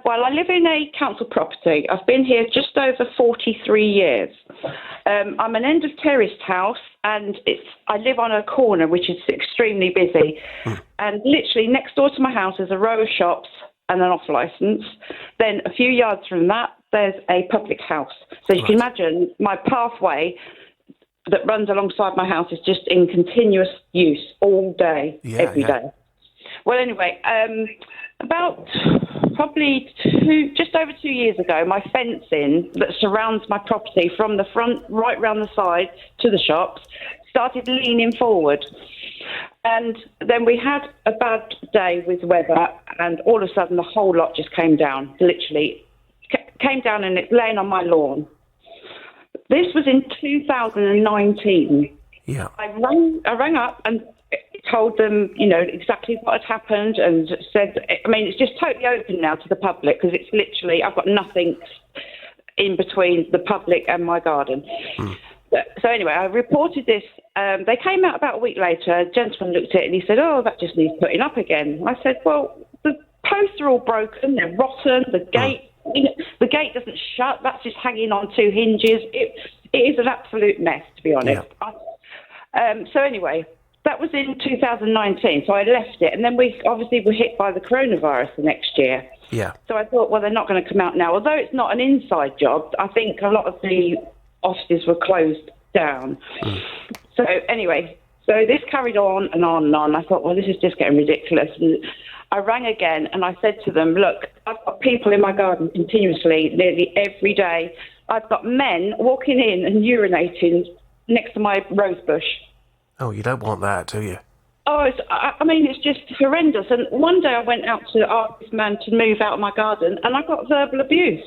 Well, I live in a council property. I've been here just over 43 years. I'm an end of terraced house, and I live on a corner which is extremely busy. And literally next door to my house is a row of shops and an off licence. Then a few yards from that, there's a public house. So you can imagine my pathway that runs alongside my house is just in continuous use all day, every day. Well, anyway, about probably just over 2 years ago, my fencing that surrounds my property from the front right round the side to the shops started leaning forward. And then we had a bad day with weather, and all of a sudden the whole lot just came down, literally came down, and it's laying on my lawn. This was in 2019. Yeah. I rang up and told them, exactly what had happened, and said, it's just totally open now to the public, because it's literally, I've got nothing in between the public and my garden. So anyway, I reported this. They came out about a week later. A gentleman looked at it and he said, "Oh, that just needs putting up again." I said, "Well, the posts are all broken. They're rotten. The gate doesn't shut. That's just hanging on two hinges. It is an absolute mess, to be honest." Yeah. So anyway, that was in 2019. So I left it, and then we obviously were hit by the coronavirus the next year. Yeah. So I thought, well, they're not going to come out now. Although it's not an inside job, I think a lot of the offices were closed down. So anyway, so this carried on and on and on. I thought, well, this is just getting ridiculous. And I rang again and I said to them, "Look, I've got people in my garden continuously, nearly every day. I've got men walking in and urinating next to my rose bush." Oh, you don't want that, do you? Oh, it's just horrendous. And one day I went out to ask this man to move out of my garden, and I got verbal abuse.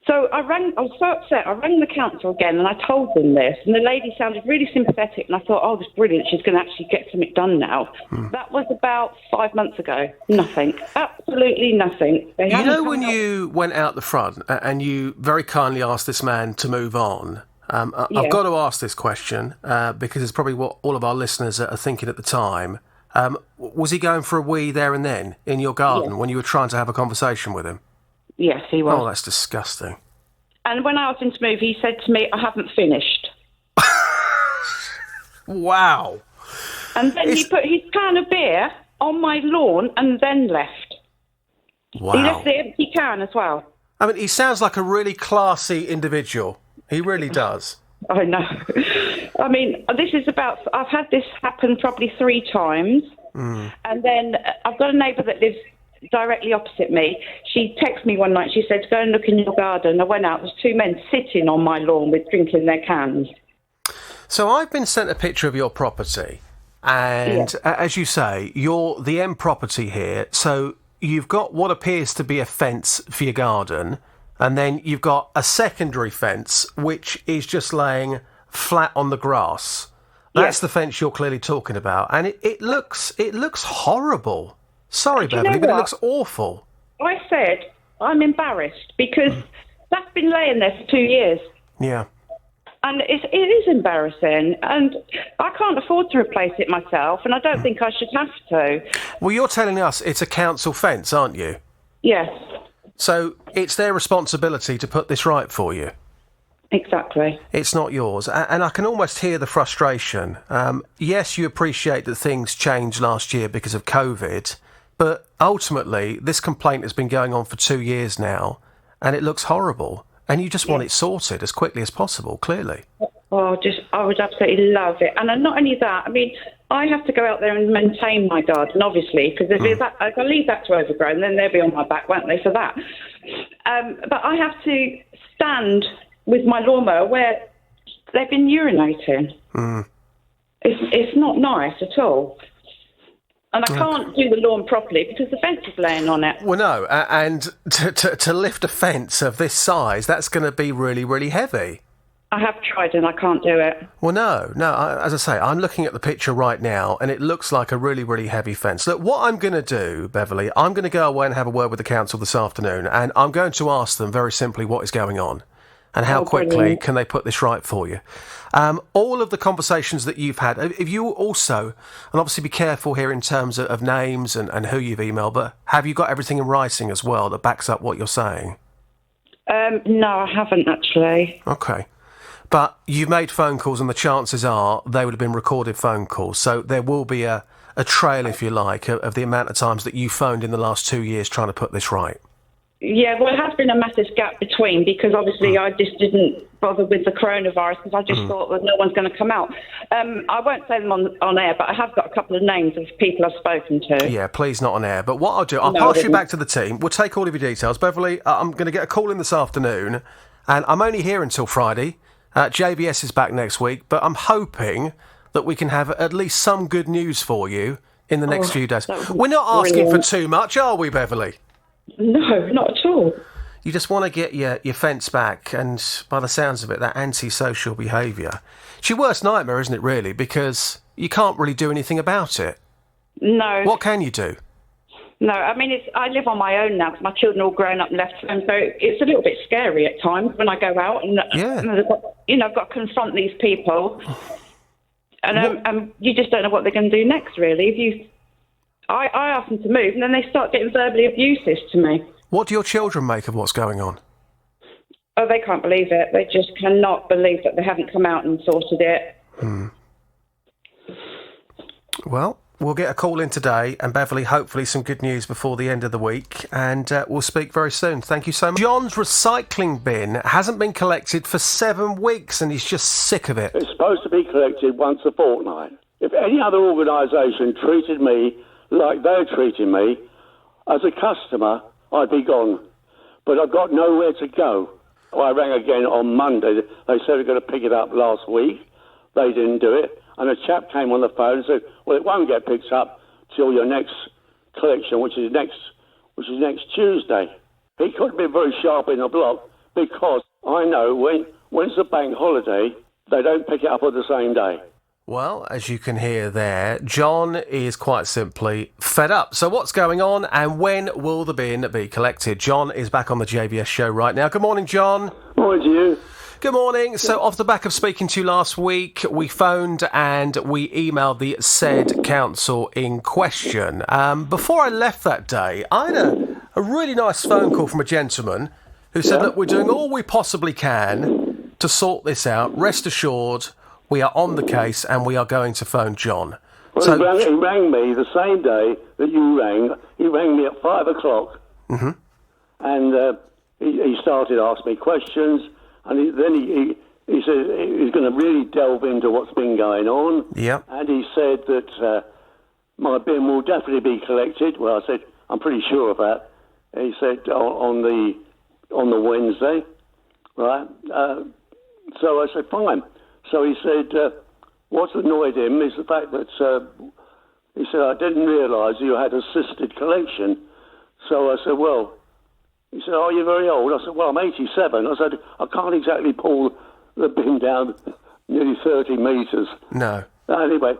So I was so upset. I rang the council again and I told them this, and the lady sounded really sympathetic, and I thought, oh, this is brilliant. She's going to actually get something done now. That was about 5 months ago. Nothing. Absolutely nothing. When you went out the front and you very kindly asked this man to move on, I've got to ask this question because it's probably what all of our listeners are thinking at the time. Was he going for a wee there and then in your garden when you were trying to have a conversation with him? Yes, he was. Oh, that's disgusting. And when I asked him to move, he said to me, "I haven't finished." Wow. And then he put his can of beer on my lawn and then left. Wow. He left the empty can as well. I mean, he sounds like a really classy individual. He really does. I know. I mean, I've had this happen probably 3 times. And then I've got a neighbour that lives directly opposite me. She texted me one night. She said, "Go and look in your garden." I went out. There's 2 men sitting on my lawn with drinking their cans. So I've been sent a picture of your property, and as you say, you're the M property here. So you've got what appears to be a fence for your garden, and then you've got a secondary fence which is just laying flat on the grass. That's the fence you're clearly talking about, and it looks horrible. Sorry, Beverly, but it looks awful. I said, I'm embarrassed because that's been laying there for 2 years. Yeah. And it is embarrassing, and I can't afford to replace it myself, and I don't think I should have to. Well, you're telling us it's a council fence, aren't you? Yes. So it's their responsibility to put this right for you? Exactly. It's not yours. And I can almost hear the frustration. Yes, you appreciate that things changed last year because of COVID, but ultimately, this complaint has been going on for 2 years now, and it looks horrible. And you just want it sorted as quickly as possible, clearly. Oh, I would absolutely love it. And not only that, I mean, I have to go out there and maintain my garden, obviously, because if I leave that to overgrown, then they'll be on my back, won't they, for that? But I have to stand with my lawnmower where they've been urinating. It's not nice at all. And I can't do the lawn properly because the fence is laying on it. Well, no, and to lift a fence of this size, that's going to be really, really heavy. I have tried and I can't do it. Well, no, as I say, I'm looking at the picture right now and it looks like a really, really heavy fence. Look, what I'm going to do, Beverly, I'm going to go away and have a word with the council this afternoon, and I'm going to ask them very simply what is going on. and how quickly brilliant. can they put this right for you. All of the conversations that you've had, if you also, and obviously be careful here in terms of names and who you've emailed, but have you got everything in writing as well that backs up what you're saying? No, I haven't actually. Okay. But you've made phone calls, and the chances are they would have been recorded phone calls. So there will be a trail, if you like, of the amount of times that you phoned in the last 2 years trying to put this right. Yeah, well, there has been a massive gap between, because obviously I just didn't bother with the coronavirus because I just thought that no one's going to come out. I won't say them on air, but I have got a couple of names of people I've spoken to. Yeah, please not on air. But what I'll do, I'll pass you back to the team. We'll take all of your details. Beverly, I'm going to get a call in this afternoon, and I'm only here until Friday. JVS is back next week, but I'm hoping that we can have at least some good news for you in the next few days. We're not asking for too much, are we, Beverly? No, not at all. You just want to get your fence back, and by the sounds of it, that antisocial behaviour. It's your worst nightmare, isn't it, really? Because you can't really do anything about it. No. What can you do? No, I mean, I live on my own now because my children are all grown up and left home, so it's a little bit scary at times when I go out and, I've got to confront these people, and you just don't know what they're going to do next, really. I ask them to move, and then they start getting verbally abusive to me. What do your children make of what's going on? Oh, they can't believe it. They just cannot believe that they haven't come out and sorted it. Well, we'll get a call in today, and Beverly, hopefully some good news before the end of the week, and we'll speak very soon. Thank you so much. John's recycling bin hasn't been collected for 7 weeks, and he's just sick of it. It's supposed to be collected once a fortnight. If any other organisation treated me like they're treating me, as a customer, I'd be gone. But I've got nowhere to go. I rang again on Monday. They said they were going to pick it up last week. They didn't do it. And a chap came on the phone and said, well, it won't get picked up till your next collection, which is next Tuesday. He couldn't be very sharp in the block, because I know when it's a bank holiday, they don't pick it up on the same day. Well, as you can hear there, John is quite simply fed up. So what's going on, and when will the bin be collected? John is back on the JVS show right now. Good morning, John. Morning to you. Good morning. So off the back of speaking to you last week, we phoned and we emailed the said council in question. Before I left that day, I had a really nice phone call from a gentleman who said, look, we're doing all we possibly can to sort this out. Rest assured, we are on the case, and we are going to phone John. Well, so, he rang me the same day that you rang. He rang me at 5 o'clock, and he started asking me questions, and then he said he's going to really delve into what's been going on. Yeah. And he said that my bin will definitely be collected. Well, I said, I'm pretty sure of that. He said on the Wednesday, right? So I said, fine. So he said, what annoyed him is the fact that, he said, I didn't realise you had assisted collection. So I said, well, he said, oh, you're very old. I said, well, I'm 87. I said, I can't exactly pull the bin down nearly 30 metres. No. Anyway,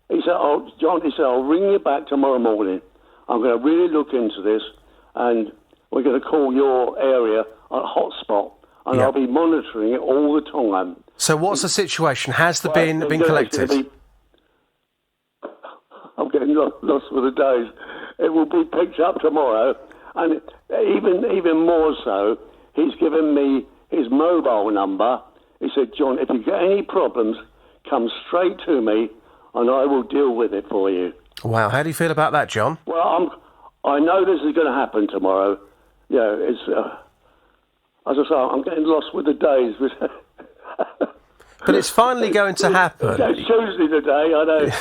he said, John, I'll ring you back tomorrow morning. I'm going to really look into this, and we're going to call your area a hotspot, and I'll be monitoring it all the time. So what's the situation? Has the bin been collected? I'm getting lost for the days. It will be picked up tomorrow, and even more so, he's given me his mobile number. He said, John, if you get any problems, come straight to me, and I will deal with it for you. Wow, how do you feel about that, John? Well, I know this is going to happen tomorrow. Yeah, it's as I say, I'm getting lost with the days. But it's finally going to happen. It's Tuesday today, I know.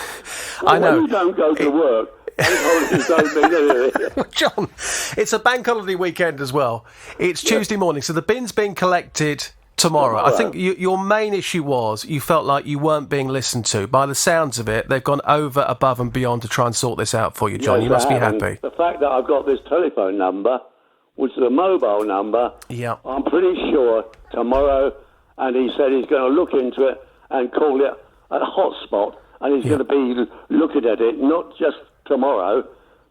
I know. When you don't go to work, bank holidays don't mean anything. John, it's a bank holiday weekend as well. It's Tuesday morning, so the bin's being collected tomorrow. I think your main issue was you felt like you weren't being listened to. By the sounds of it, they've gone over, above and beyond to try and sort this out for you, John. Yes, you must be happy. The fact that I've got this telephone number, which is a mobile number, I'm pretty sure tomorrow, and he said he's going to look into it and call it a hotspot, and he's going to be looking at it, not just tomorrow,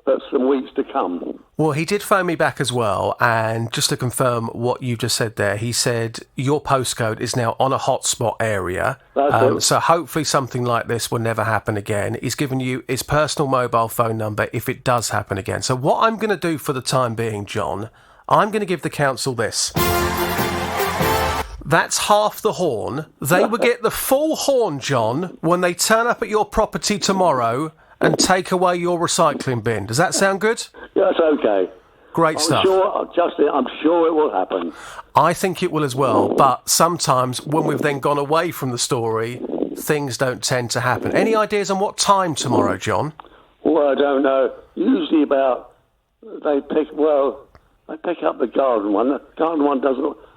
for some weeks to come. Well, he did phone me back as well, and just to confirm what you just said there, he said your postcode is now on a hotspot area, so hopefully something like this will never happen again. He's given you his personal mobile phone number if it does happen again. So what I'm going to do for the time being, John, I'm going to give the council this. That's half the horn. They will get the full horn, John, when they turn up at your property tomorrow and take away your recycling bin. Does that sound good? Yes, okay. Great stuff. I'm sure it will happen. I think it will as well, but sometimes when we've then gone away from the story, things don't tend to happen. Any ideas on what time tomorrow, John? Well, I don't know. Usually they pick up the garden one. The garden one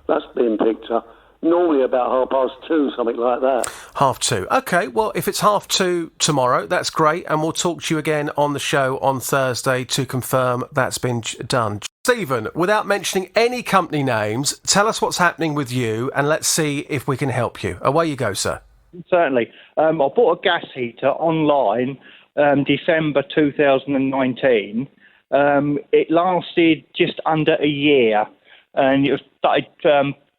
that's been picked up. Normally about 2:30, something like that. 2:30. OK, well, if it's 2:30 tomorrow, that's great, and we'll talk to you again on the show on Thursday to confirm that's been done. Stephen, without mentioning any company names, tell us what's happening with you, and let's see if we can help you. Away you go, sir. Certainly. I bought a gas heater online December 2019. It lasted just under a year, and it started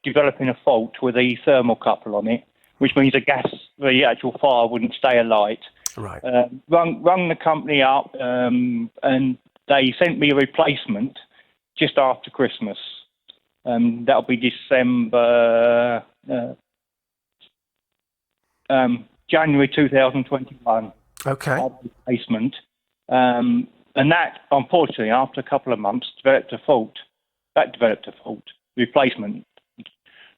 developing a fault with a thermocouple on it, which means the actual fire wouldn't stay alight. Right. Rung the company up, and they sent me a replacement just after Christmas. That'll be December, January 2021. Okay. Replacement. And that, unfortunately, after a couple of months, developed a fault. Replacement.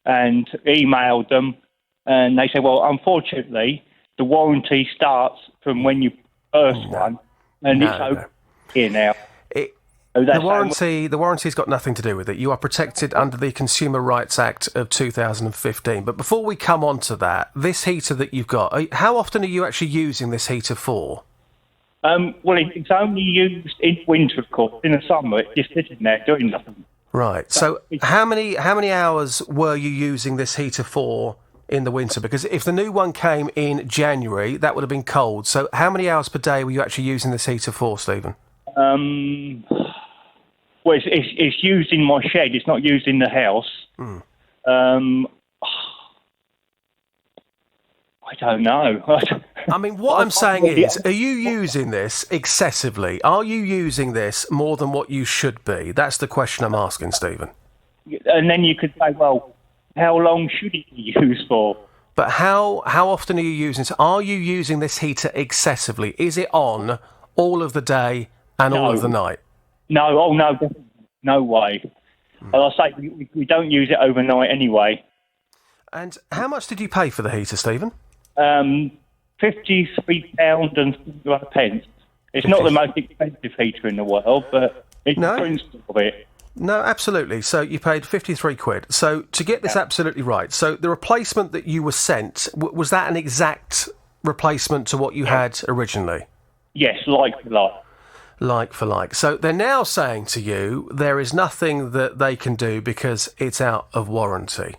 And emailed them, and they said, well, unfortunately, the warranty starts from when you first one, and it's over here now. The warranty's got nothing to do with it. You are protected under the Consumer Rights Act of 2015. But before we come on to that, this heater that you've got, how often are you actually using this heater for? Well, it's only used in winter, of course. In the summer, it's just sitting there doing nothing. Right. So how many hours were you using this heater for in the winter? Because if the new one came in January, that would have been cold. So how many hours per day were you actually using this heater for, Stephen? Well, it's used in my shed. It's not used in the house. I don't know. I mean, what I'm saying is, are you using this excessively? Are you using this more than what you should be? That's the question I'm asking, Stephen. And then you could say, well, how long should it be used for? But how often are you using it? Are you using this heater excessively? Is it on all of the day and all of the night? No, no way. As I say, we don't use it overnight anyway. And how much did you pay for the heater, Stephen? £53.51. It's not the most expensive heater in the world, but it's the principle of it. No, absolutely. So you paid 53 quid. So to get this absolutely right, so the replacement that you were sent, was that an exact replacement to what you had originally? Yes, like for like. Like for like. So they're now saying to you there is nothing that they can do because it's out of warranty.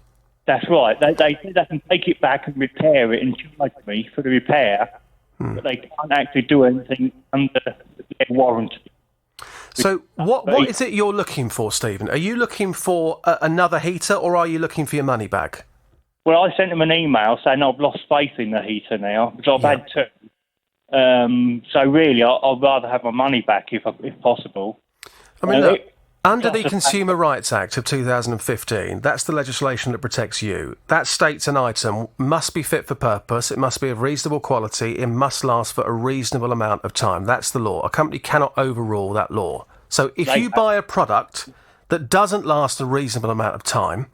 That's right. They can take it back and repair it and charge me for the repair, but they can't actually do anything under their warranty. So what is it you're looking for, Stephen? Are you looking for another heater, or are you looking for your money back? Well, I sent them an email saying I've lost faith in the heater now because I've had two. So really, I'd rather have my money back if possible. I mean, look, under the Consumer Rights Act of 2015, that's the legislation that protects you. That states an item must be fit for purpose, it must be of reasonable quality, it must last for a reasonable amount of time. That's the law. A company cannot overrule that law. So if you buy a product that doesn't last a reasonable amount of time,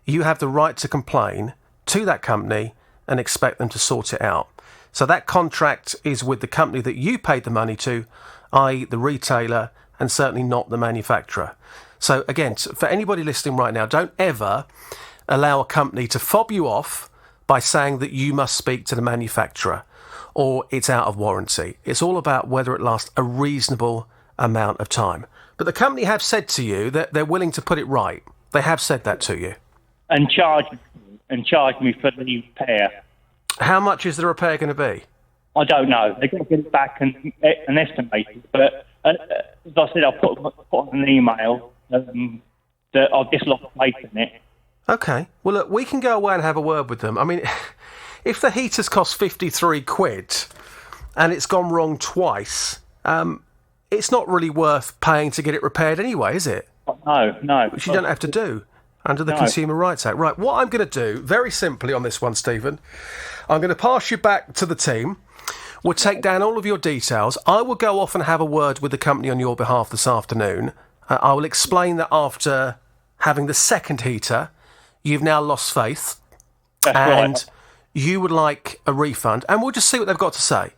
you have the right to complain to that company and expect them to sort it out. So that contract is with the company that you paid the money to, i.e. the retailer, and certainly not the manufacturer. So again, for anybody listening right now, don't ever allow a company to fob you off by saying that you must speak to the manufacturer or it's out of warranty. It's all about whether it lasts a reasonable amount of time. But the company have said to you that they're willing to put it right. They have said that to you. And charge me for the repair. How much is the repair going to be? I don't know. They've got to get it back and estimate it. But as I said, I'll put on an email that I've just lost faith in it. Okay. Well, look, we can go away and have a word with them. I mean, if the heater's cost 53 quid and it's gone wrong twice, it's not really worth paying to get it repaired anyway, is it? No. Which you don't have to do under the Consumer Rights Act. Right, what I'm going to do, very simply on this one, Stephen, I'm going to pass you back to the team. We'll take down all of your details. I will go off and have a word with the company on your behalf this afternoon. I will explain that after having the second heater, you've now lost faith. That's and right. You would like a refund. And we'll just see what they've got to say.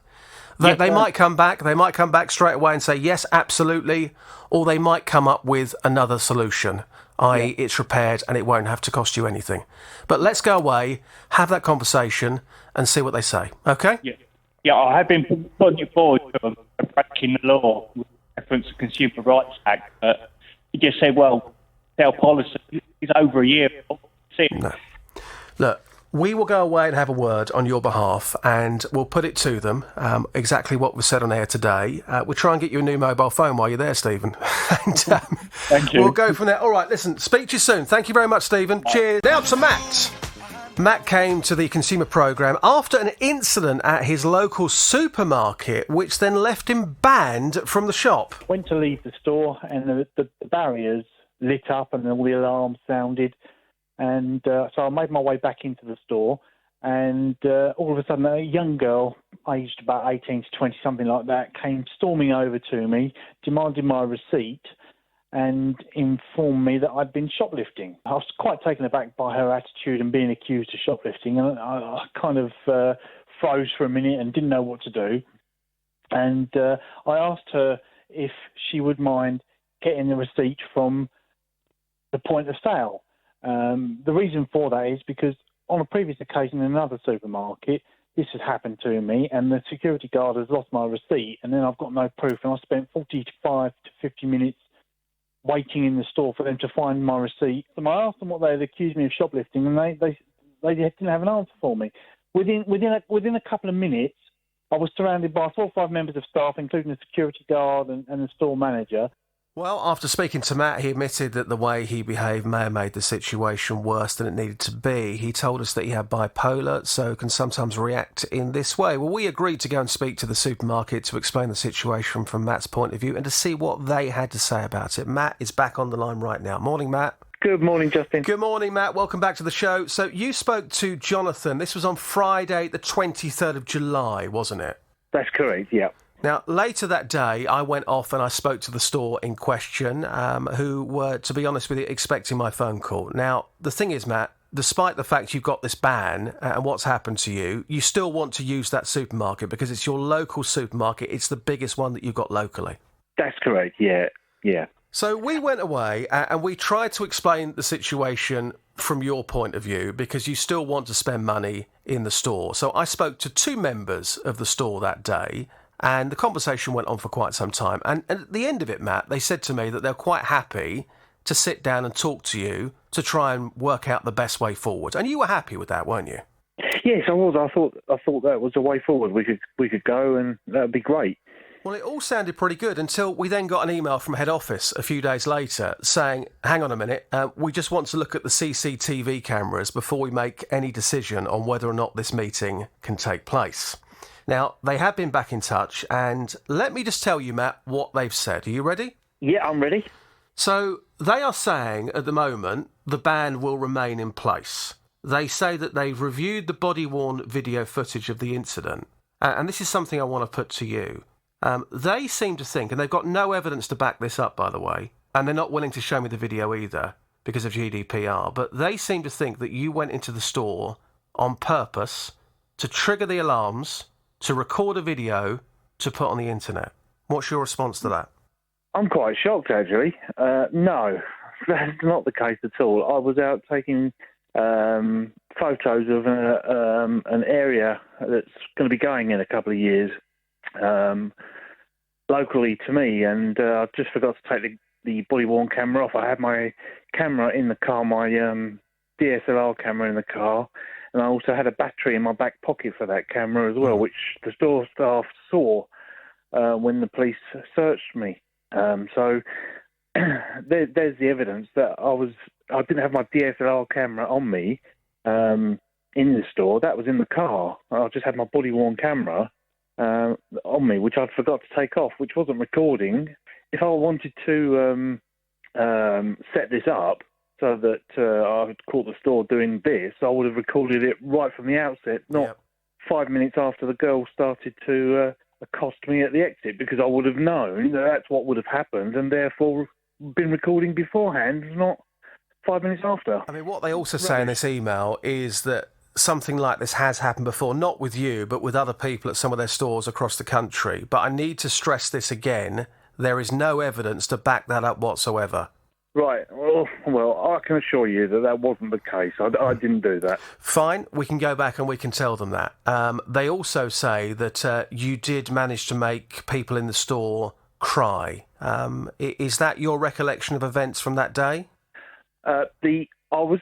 They might come back. They might come back straight away and say, yes, absolutely. Or they might come up with another solution, i.e. it's repaired and it won't have to cost you anything. But let's go away, have that conversation and see what they say. Okay? Yeah, I have been putting it forward to breaking the law with reference to Consumer Rights Act. But he just said, well, our policy is over a year. No. Look, we will go away and have a word on your behalf and we'll put it to them, exactly what was said on air today. We'll try and get you a new mobile phone while you're there, Stephen. And, Thank you. We'll go from there. All right, listen, speak to you soon. Thank you very much, Stephen. Cheers. Now to Matt. Matt came to the consumer programme after an incident at his local supermarket, which then left him banned from the shop. Went to leave the store and the barriers lit up and all the alarms sounded. And so I made my way back into the store and all of a sudden a young girl, aged about 18 to 20, something like that, came storming over to me, demanding my receipt and informed me that I'd been shoplifting. I was quite taken aback by her attitude and being accused of shoplifting, and I kind of froze for a minute and didn't know what to do. And I asked her if she would mind getting the receipt from the point of sale. The reason for that is because on a previous occasion in another supermarket, this has happened to me, and the security guard has lost my receipt, and then I've got no proof, and I spent 45 to 50 minutes waiting in the store for them to find my receipt. So I asked them what they had accused me of shoplifting, and they didn't have an answer for me. Within a couple of minutes, I was surrounded by 4 or 5 members of staff, including the security guard and the store manager. Well, after speaking to Matt, he admitted that the way he behaved may have made the situation worse than it needed to be. He told us that he had bipolar, so can sometimes react in this way. Well, we agreed to go and speak to the supermarket to explain the situation from Matt's point of view and to see what they had to say about it. Matt is back on the line right now. Morning, Matt. Good morning, Justin. Good morning, Matt. Welcome back to the show. So you spoke to Jonathan. This was on Friday, the 23rd of July, wasn't it? That's correct, yeah. Now, later that day, I went off and I spoke to the store in question, who were, to be honest with you, expecting my phone call. Now, the thing is, Matt, despite the fact you've got this ban and what's happened to you, you still want to use that supermarket because it's your local supermarket. It's the biggest one that you've got locally. That's correct, yeah. So we went away and we tried to explain the situation from your point of view because you still want to spend money in the store. So I spoke to 2 members of the store that day. And the conversation went on for quite some time. And at the end of it, Matt, they said to me that they're quite happy to sit down and talk to you to try and work out the best way forward. And you were happy with that, weren't you? Yes, I was. I thought that was the way forward. We could go, and that would be great. Well, it all sounded pretty good until we then got an email from head office a few days later saying, hang on a minute, we just want to look at the CCTV cameras before we make any decision on whether or not this meeting can take place. Now, they have been back in touch, and let me just tell you, Matt, what they've said. Are you ready? Yeah, I'm ready. So, they are saying, at the moment, the ban will remain in place. They say that they've reviewed the body-worn video footage of the incident, and this is something I want to put to you. They seem to think, and they've got no evidence to back this up, by the way, and they're not willing to show me the video either, because of GDPR, but they seem to think that you went into the store on purpose to trigger the alarms, to record a video to put on the internet. What's your response to that? I'm quite shocked, actually. No, that's not the case at all. I was out taking photos of an area that's going to be going in a couple of years locally to me, and I just forgot to take the body-worn camera off. I had my camera in the car, my DSLR camera in the car, and I also had a battery in my back pocket for that camera as well, which the store staff saw. when the police searched me. So there's the evidence that I didn't have my DSLR camera on me in the store. That was in the car. I just had my body-worn camera on me, which I'd forgot to take off, which wasn't recording. If I wanted to set this up so that I had caught the store doing this, I would have recorded it right from the outset, not 5 minutes after the girl started to accost me at the exit, because I would have known that that's what would have happened and therefore been recording beforehand, not 5 minutes after. I mean, what they also say in this email is that something like this has happened before, not with you, but with other people at some of their stores across the country. But I need to stress this again. There is no evidence to back that up whatsoever. Right. Well, I can assure you that wasn't the case. I didn't do that. Fine. We can go back and we can tell them that. They also say that you did manage to make people in the store cry. Is that your recollection of events from that day? I was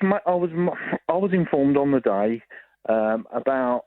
informed on the day, about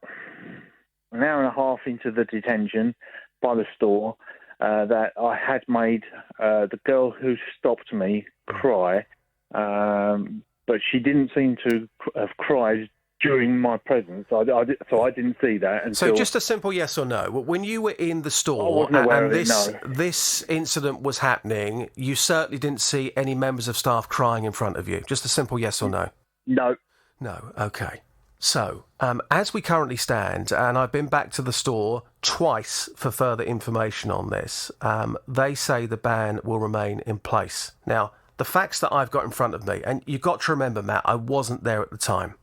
an hour and a half into the detention by the store, that I had made the girl who stopped me cry, but she didn't seem to have cried during my presence. So I didn't see that until... So just a simple yes or no. When you were in the store I wasn't aware and of it, no. this incident was happening, you certainly didn't see any members of staff crying in front of you. Just a simple yes or no. No. No, okay. So, as we currently stand, and I've been back to the store twice for further information on this, they say the ban will remain in place. Now, the facts that I've got in front of me, and you've got to remember, Matt, I wasn't there at the time.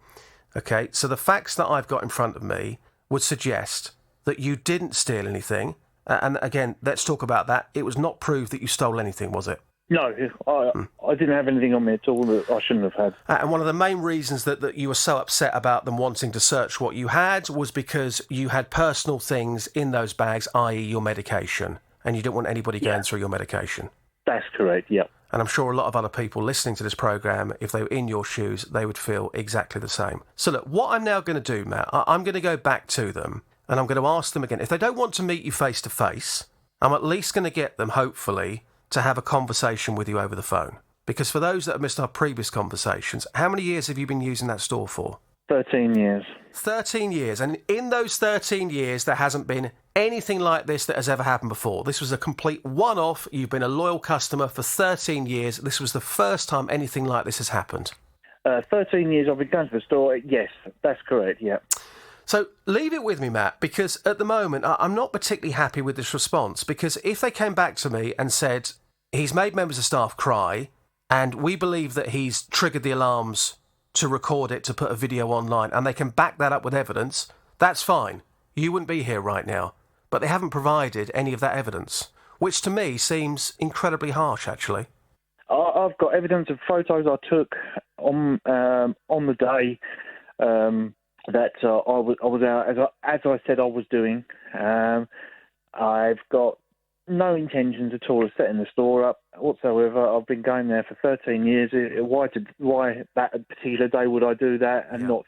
Okay, so the facts that I've got in front of me would suggest that you didn't steal anything. And again, let's talk about that. It was not proved that you stole anything, was it? No, I didn't have anything on me at all that I shouldn't have had. And one of the main reasons that you were so upset about them wanting to search what you had was because you had personal things in those bags, i.e. your medication, and you didn't want anybody going through your medication. That's correct, yeah. And I'm sure a lot of other people listening to this programme, if they were in your shoes, they would feel exactly the same. So look, what I'm now going to do, Matt, I'm going to go back to them and I'm going to ask them again. If they don't want to meet you face to face, I'm at least going to get them, hopefully, to have a conversation with you over the phone. Because for those that have missed our previous conversations, how many years have you been using that store for? 13 years. 13 years. And in those 13 years, there hasn't been anything like this that has ever happened before. This was a complete one-off. You've been a loyal customer for 13 years. This was the first time anything like this has happened. 13 years I've been going to the store. Yes, that's correct, yeah. So leave it with me, Matt, because at the moment I'm not particularly happy with this response, because if they came back to me and said he's made members of staff cry and we believe that he's triggered the alarms to record it, to put a video online, and they can back that up with evidence, that's fine. You wouldn't be here right now. But they haven't provided any of that evidence, which to me seems incredibly harsh, actually. I've got evidence of photos I took on the day that I was out, as I said I was doing. I've got no intentions at all of setting the store up whatsoever. I've been going there for 13 years. Why that particular day would I do that and not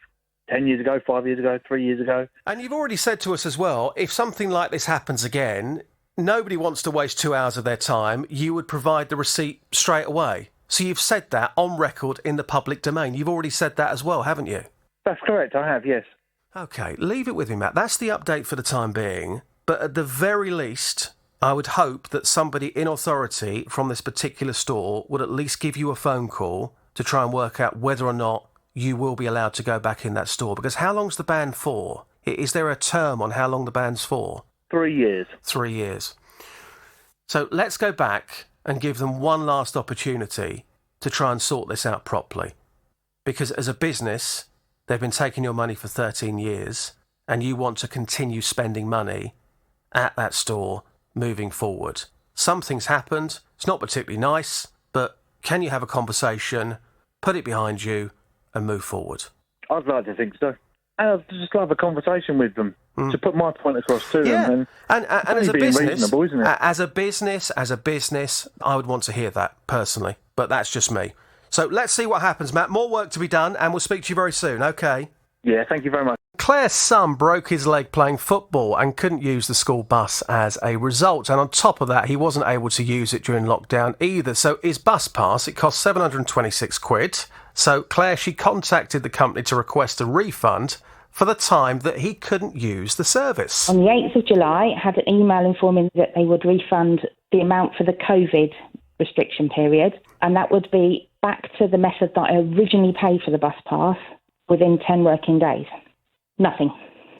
10 years ago, 5 years ago, 3 years ago? And you've already said to us as well, if something like this happens again, nobody wants to waste 2 hours of their time. You would provide the receipt straight away. So you've said that on record in the public domain. You've already said that as well, haven't you? That's correct, I have, yes. OK, leave it with me, Matt. That's the update for the time being. But at the very least, I would hope that somebody in authority from this particular store would at least give you a phone call to try and work out whether or not you will be allowed to go back in that store. Because how long's the ban for? Is there a term on how long the ban's for? 3 years. 3 years. So let's go back and give them one last opportunity to try and sort this out properly. Because as a business, they've been taking your money for 13 years and you want to continue spending money at that store moving forward. Something's happened. It's not particularly nice, but can you have a conversation, put it behind you, and move forward? I'd like to think so. And I'd just love a conversation with them to put my point across to them. And as a business, isn't it? as a business, I would want to hear that personally. But that's just me. So let's see what happens, Matt. More work to be done, and we'll speak to you very soon. Okay. Yeah, thank you very much. Claire's son broke his leg playing football and couldn't use the school bus as a result. And on top of that, he wasn't able to use it during lockdown either. So his bus pass, it cost 726 quid. So Claire, she contacted the company to request a refund for the time that he couldn't use the service. On the 8th of July, I had an email informing that they would refund the amount for the COVID restriction period, and that would be back to the method that I originally paid for the bus pass within 10 working days. Nothing.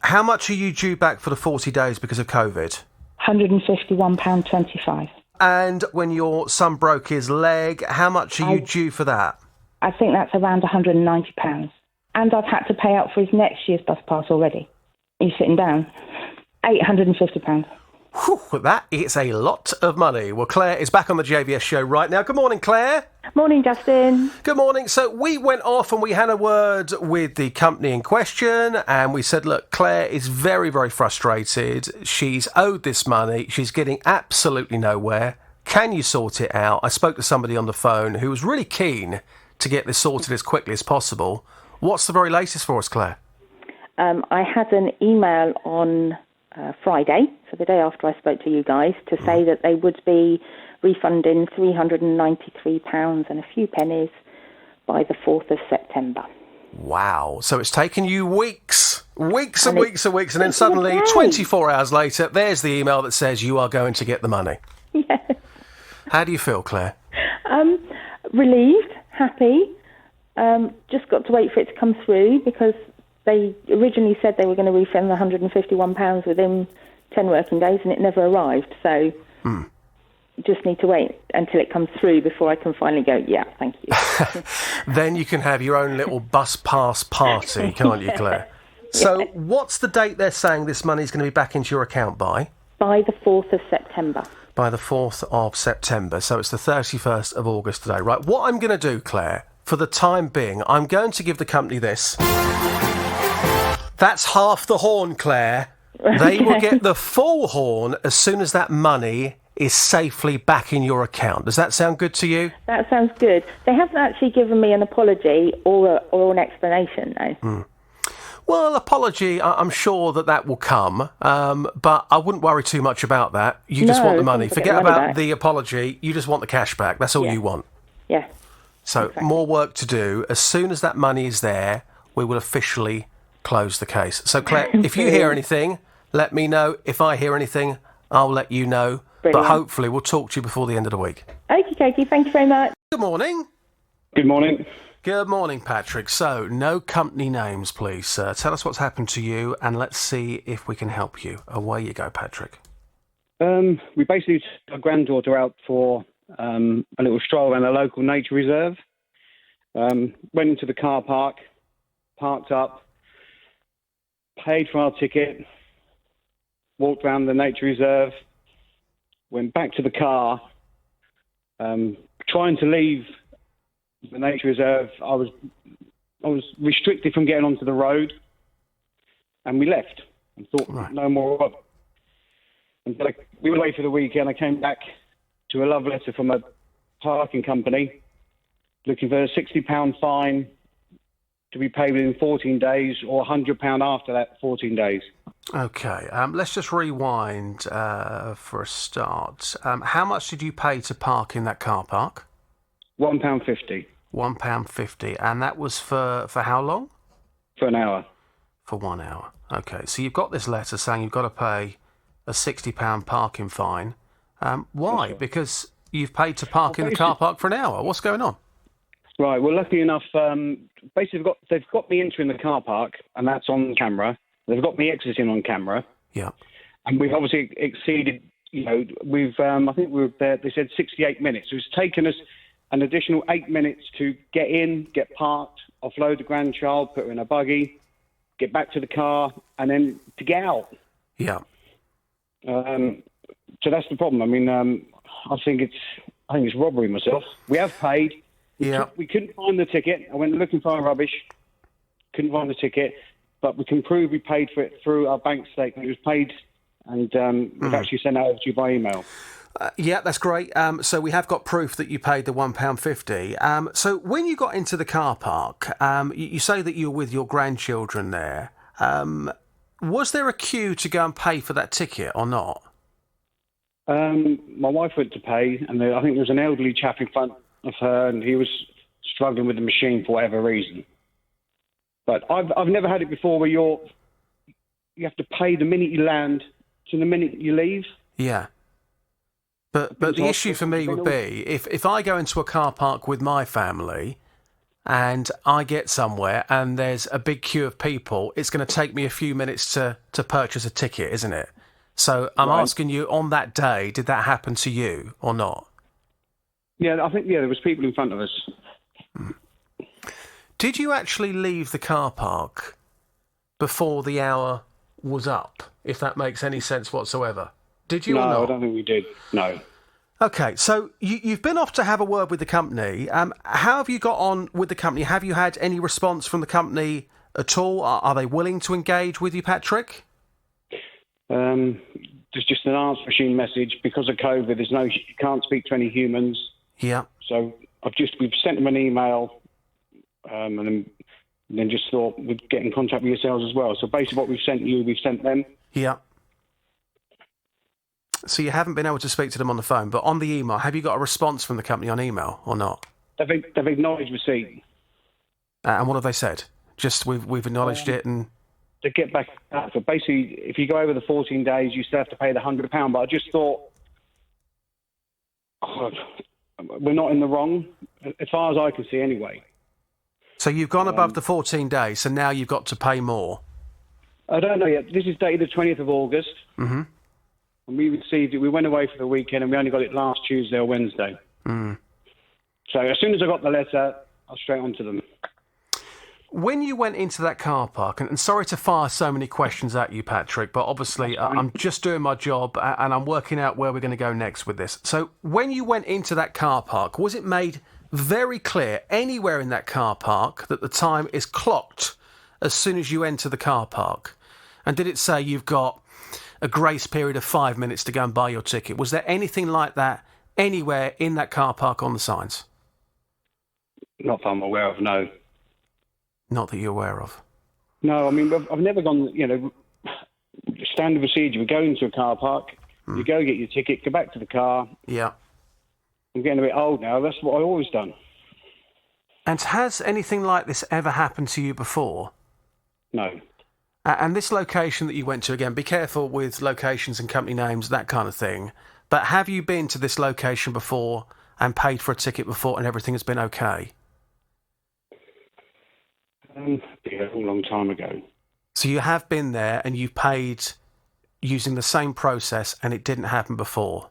How much are you due back for the 40 days because of COVID? £151.25. And when your son broke his leg, how much are you due for that? I think that's around £190. And I've had to pay out for his next year's bus pass already. Are you sitting down? £850. Whew, that is a lot of money. Well, Claire is back on the JVS show right now. Good morning, Claire. Morning, Justin. Good morning. So we went off and we had a word with the company in question, and we said, look, Claire is very, very frustrated. She's owed this money. She's getting absolutely nowhere. Can you sort it out? I spoke to somebody on the phone who was really keen to get this sorted as quickly as possible. What's the very latest for us, Claire? I had an email on Friday, so the day after I spoke to you guys, to say that they would be refunding £393 and a few pennies by the 4th of September. Wow. So it's taken you weeks and weeks, and then suddenly, 24 hours later, there's the email that says you are going to get the money. Yes. How do you feel, Claire? Relieved, happy. Just got to wait for it to come through because they originally said they were going to refund the £151 within 10 working days and it never arrived. So just need to wait until it comes through before I can finally go, yeah, thank you. Then you can have your own little bus pass party, can't you, Claire? So what's the date they're saying this money's going to be back into your account by? By the 4th of September. By the 4th of September. So it's the 31st of August today. Right, what I'm going to do, Claire, for the time being, I'm going to give the company this. That's half the horn, Claire. They will get the full horn as soon as that money is safely back in your account. Does that sound good to you? That sounds good. They haven't actually given me an apology or an explanation, though. Well, apology, I'm sure that will come, but I wouldn't worry too much about that. You just want the money. Forget about the apology. You just want the cash back. That's all you want. Yeah. So exactly. More work to do. As soon as that money is there, we will officially close the case. So, Claire, if you hear anything, let me know. If I hear anything, I'll let you know. Brilliant. But hopefully we'll talk to you before the end of the week. Okie, thank you very much. Good morning. Good morning. Good morning, Patrick. So, no company names, please. Tell us what's happened to you and let's see if we can help you. Away you go, Patrick. We basically took our granddaughter out for a little stroll around a local nature reserve. Went into the car park, parked up, paid for our ticket, walked around the nature reserve, went back to the car, trying to leave the nature reserve. I was restricted from getting onto the road, and we left and thought no more of it. Until we were away for the weekend, I came back to a love letter from a parking company looking for a £60 fine to be paid within 14 days or £100 after that 14 days. Okay, let's just rewind for a start. How much did you pay to park in that car park? £1.50. £1.50, and that was for how long? For an hour. For 1 hour. Okay, so you've got this letter saying you've got to pay a £60 parking fine. Why? Right. Because you've paid to park in the car park for an hour. What's going on? Right, well, luckily enough, basically they've got me entering the car park, and that's on camera. They've got me exiting on camera. Yeah. And we've obviously exceeded, I think we were there, they said 68 minutes. So it's taken us an additional 8 minutes to get in, get parked, offload the grandchild, put her in a buggy, get back to the car, and then to get out. Yeah. So that's the problem. I mean, I think it's robbery myself. We have paid. We couldn't find the ticket. I went looking for our rubbish. Couldn't find the ticket, but we can prove we paid for it through our bank statement. It was paid, and we've actually sent it over to you by email. Yeah, that's great. So we have got proof that you paid the £1.50. So when you got into the car park, you say that you were with your grandchildren there. Was there a queue to go and pay for that ticket or not? My wife went to pay, and I think there was an elderly chap in front of her, and he was struggling with the machine for whatever reason. But I've never had it before where you have to pay the minute you land to the minute you leave. Yeah. But the issue for me would be if I go into a car park with my family and I get somewhere and there's a big queue of people, it's going to take me a few minutes to purchase a ticket, isn't it? So I'm asking you, on that day, did that happen to you or not? Yeah, I think, there was people in front of us. Did you actually leave the car park before the hour was up, if that makes any sense whatsoever? Did you or not? No, I don't think we did. No. Okay, so you've been off to have a word with the company. How have you got on with the company? Have you had any response from the company at all? Are they willing to engage with you, Patrick? There's just an answer machine message. Because of COVID, you can't speak to any humans. Yeah. So we've sent them an email, and then just thought we'd get in contact with yourselves as well. So basically what we've sent you, we've sent them. Yeah. So you haven't been able to speak to them on the phone, but on the email, have you got a response from the company on email or not? They've acknowledged receipt. And what have they said? Just we've acknowledged it and... To get back up. So basically, if you go over the 14 days, you still have to pay the £100. But I just thought, we're not in the wrong, as far as I can see anyway. So you've gone above the 14 days, so now you've got to pay more? I don't know yet. This is dated the 20th of August. Mm-hmm. And we received it. We went away for the weekend, and we only got it last Tuesday or Wednesday. Mm. So as soon as I got the letter, I was straight on to them. When you went into that car park, and sorry to fire so many questions at you, Patrick, but obviously I'm just doing my job and I'm working out where we're going to go next with this. So when you went into that car park, was it made very clear anywhere in that car park that the time is clocked as soon as you enter the car park? And did it say you've got a grace period of 5 minutes to go and buy your ticket? Was there anything like that anywhere in that car park on the signs? Not that I'm aware of, no. Not that you're aware of? No, I mean, I've never gone, standard procedure. We go into a car park, you go get your ticket, go back to the car. Yeah. I'm getting a bit old now. That's what I've always done. And has anything like this ever happened to you before? No. And this location that you went to, again, be careful with locations and company names, that kind of thing. But have you been to this location before and paid for a ticket before and everything has been okay? Yeah, a long time ago. So you have been there and you paid using the same process and it didn't happen before?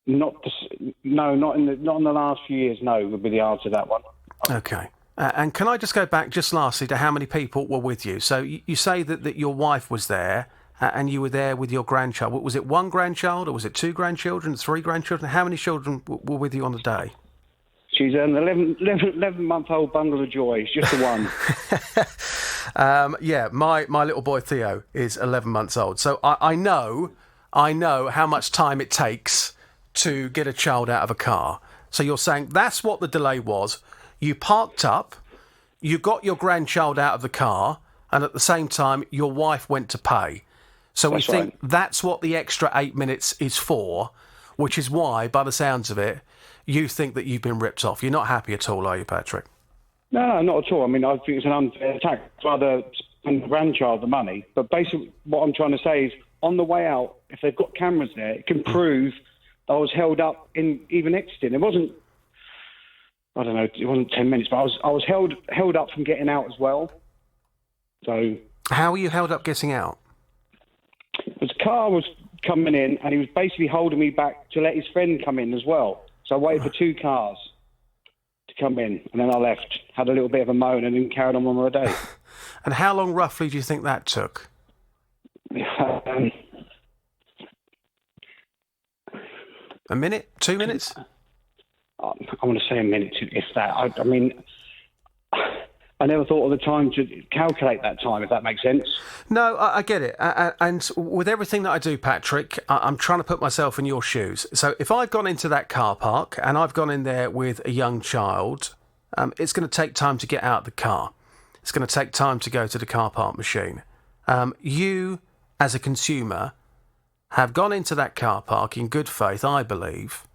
Not in the last few years, no, would be the answer to that one. Okay. And can I just go back just lastly to how many people were with you? So you say that your wife was there and you were there with your grandchild. Was it one grandchild or was it two grandchildren, three grandchildren? How many children were with you on the day? She's an 11-month-old bundle of joy. It's just the one. Yeah, my little boy Theo is 11 months old. So I know how much time it takes to get a child out of a car. So you're saying that's what the delay was. You parked up, you got your grandchild out of the car, and at the same time, your wife went to pay. So we think that's what the extra 8 minutes is for, which is why, by the sounds of it, you think that you've been ripped off. You're not happy at all, are you, Patrick? No, not at all. I mean, I think it's an unfair tax. I'd rather spend the grandchild the money. But basically, what I'm trying to say is, on the way out, if they've got cameras there, it can prove I was held up in even exiting. It wasn't, I don't know, it wasn't 10 minutes, but I was held up from getting out as well. So how were you held up getting out? His car was coming in, and he was basically holding me back to let his friend come in as well. So I waited for two cars to come in, and then I left, had a little bit of a moan, and then carried on my day. And how long roughly do you think that took? A minute? 2 minutes? I want to say a minute, if that. I mean, I never thought of the time to calculate that time, if that makes sense. No, I get it. And with everything that I do, Patrick, I'm trying to put myself in your shoes. So if I've gone into that car park and I've gone in there with a young child, it's going to take time to get out of the car. It's going to take time to go to the car park machine. You, as a consumer, have gone into that car park in good faith, I believe.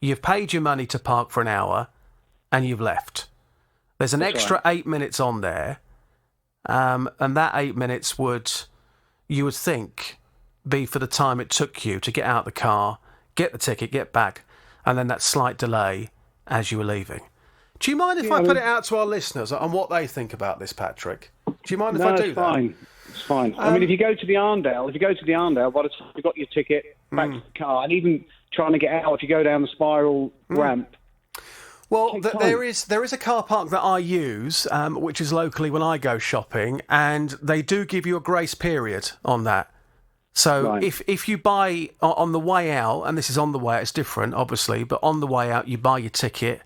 You've paid your money to park for an hour and you've left. There's an extra 8 minutes on there, and that 8 minutes you would think, be for the time it took you to get out of the car, get the ticket, get back, and then that slight delay as you were leaving. Do you mind if I put it out to our listeners on what they think about this, Patrick? Do you mind if I do that? It's fine. I mean, if you go to the Arndale, by the time you've got your ticket, back to the car, and even trying to get out, if you go down the spiral ramp. Well, there is a car park that I use, which is locally when I go shopping, and they do give you a grace period on that. So if you buy on the way out, and this is on the way out, it's different, obviously, but on the way out, you buy your ticket,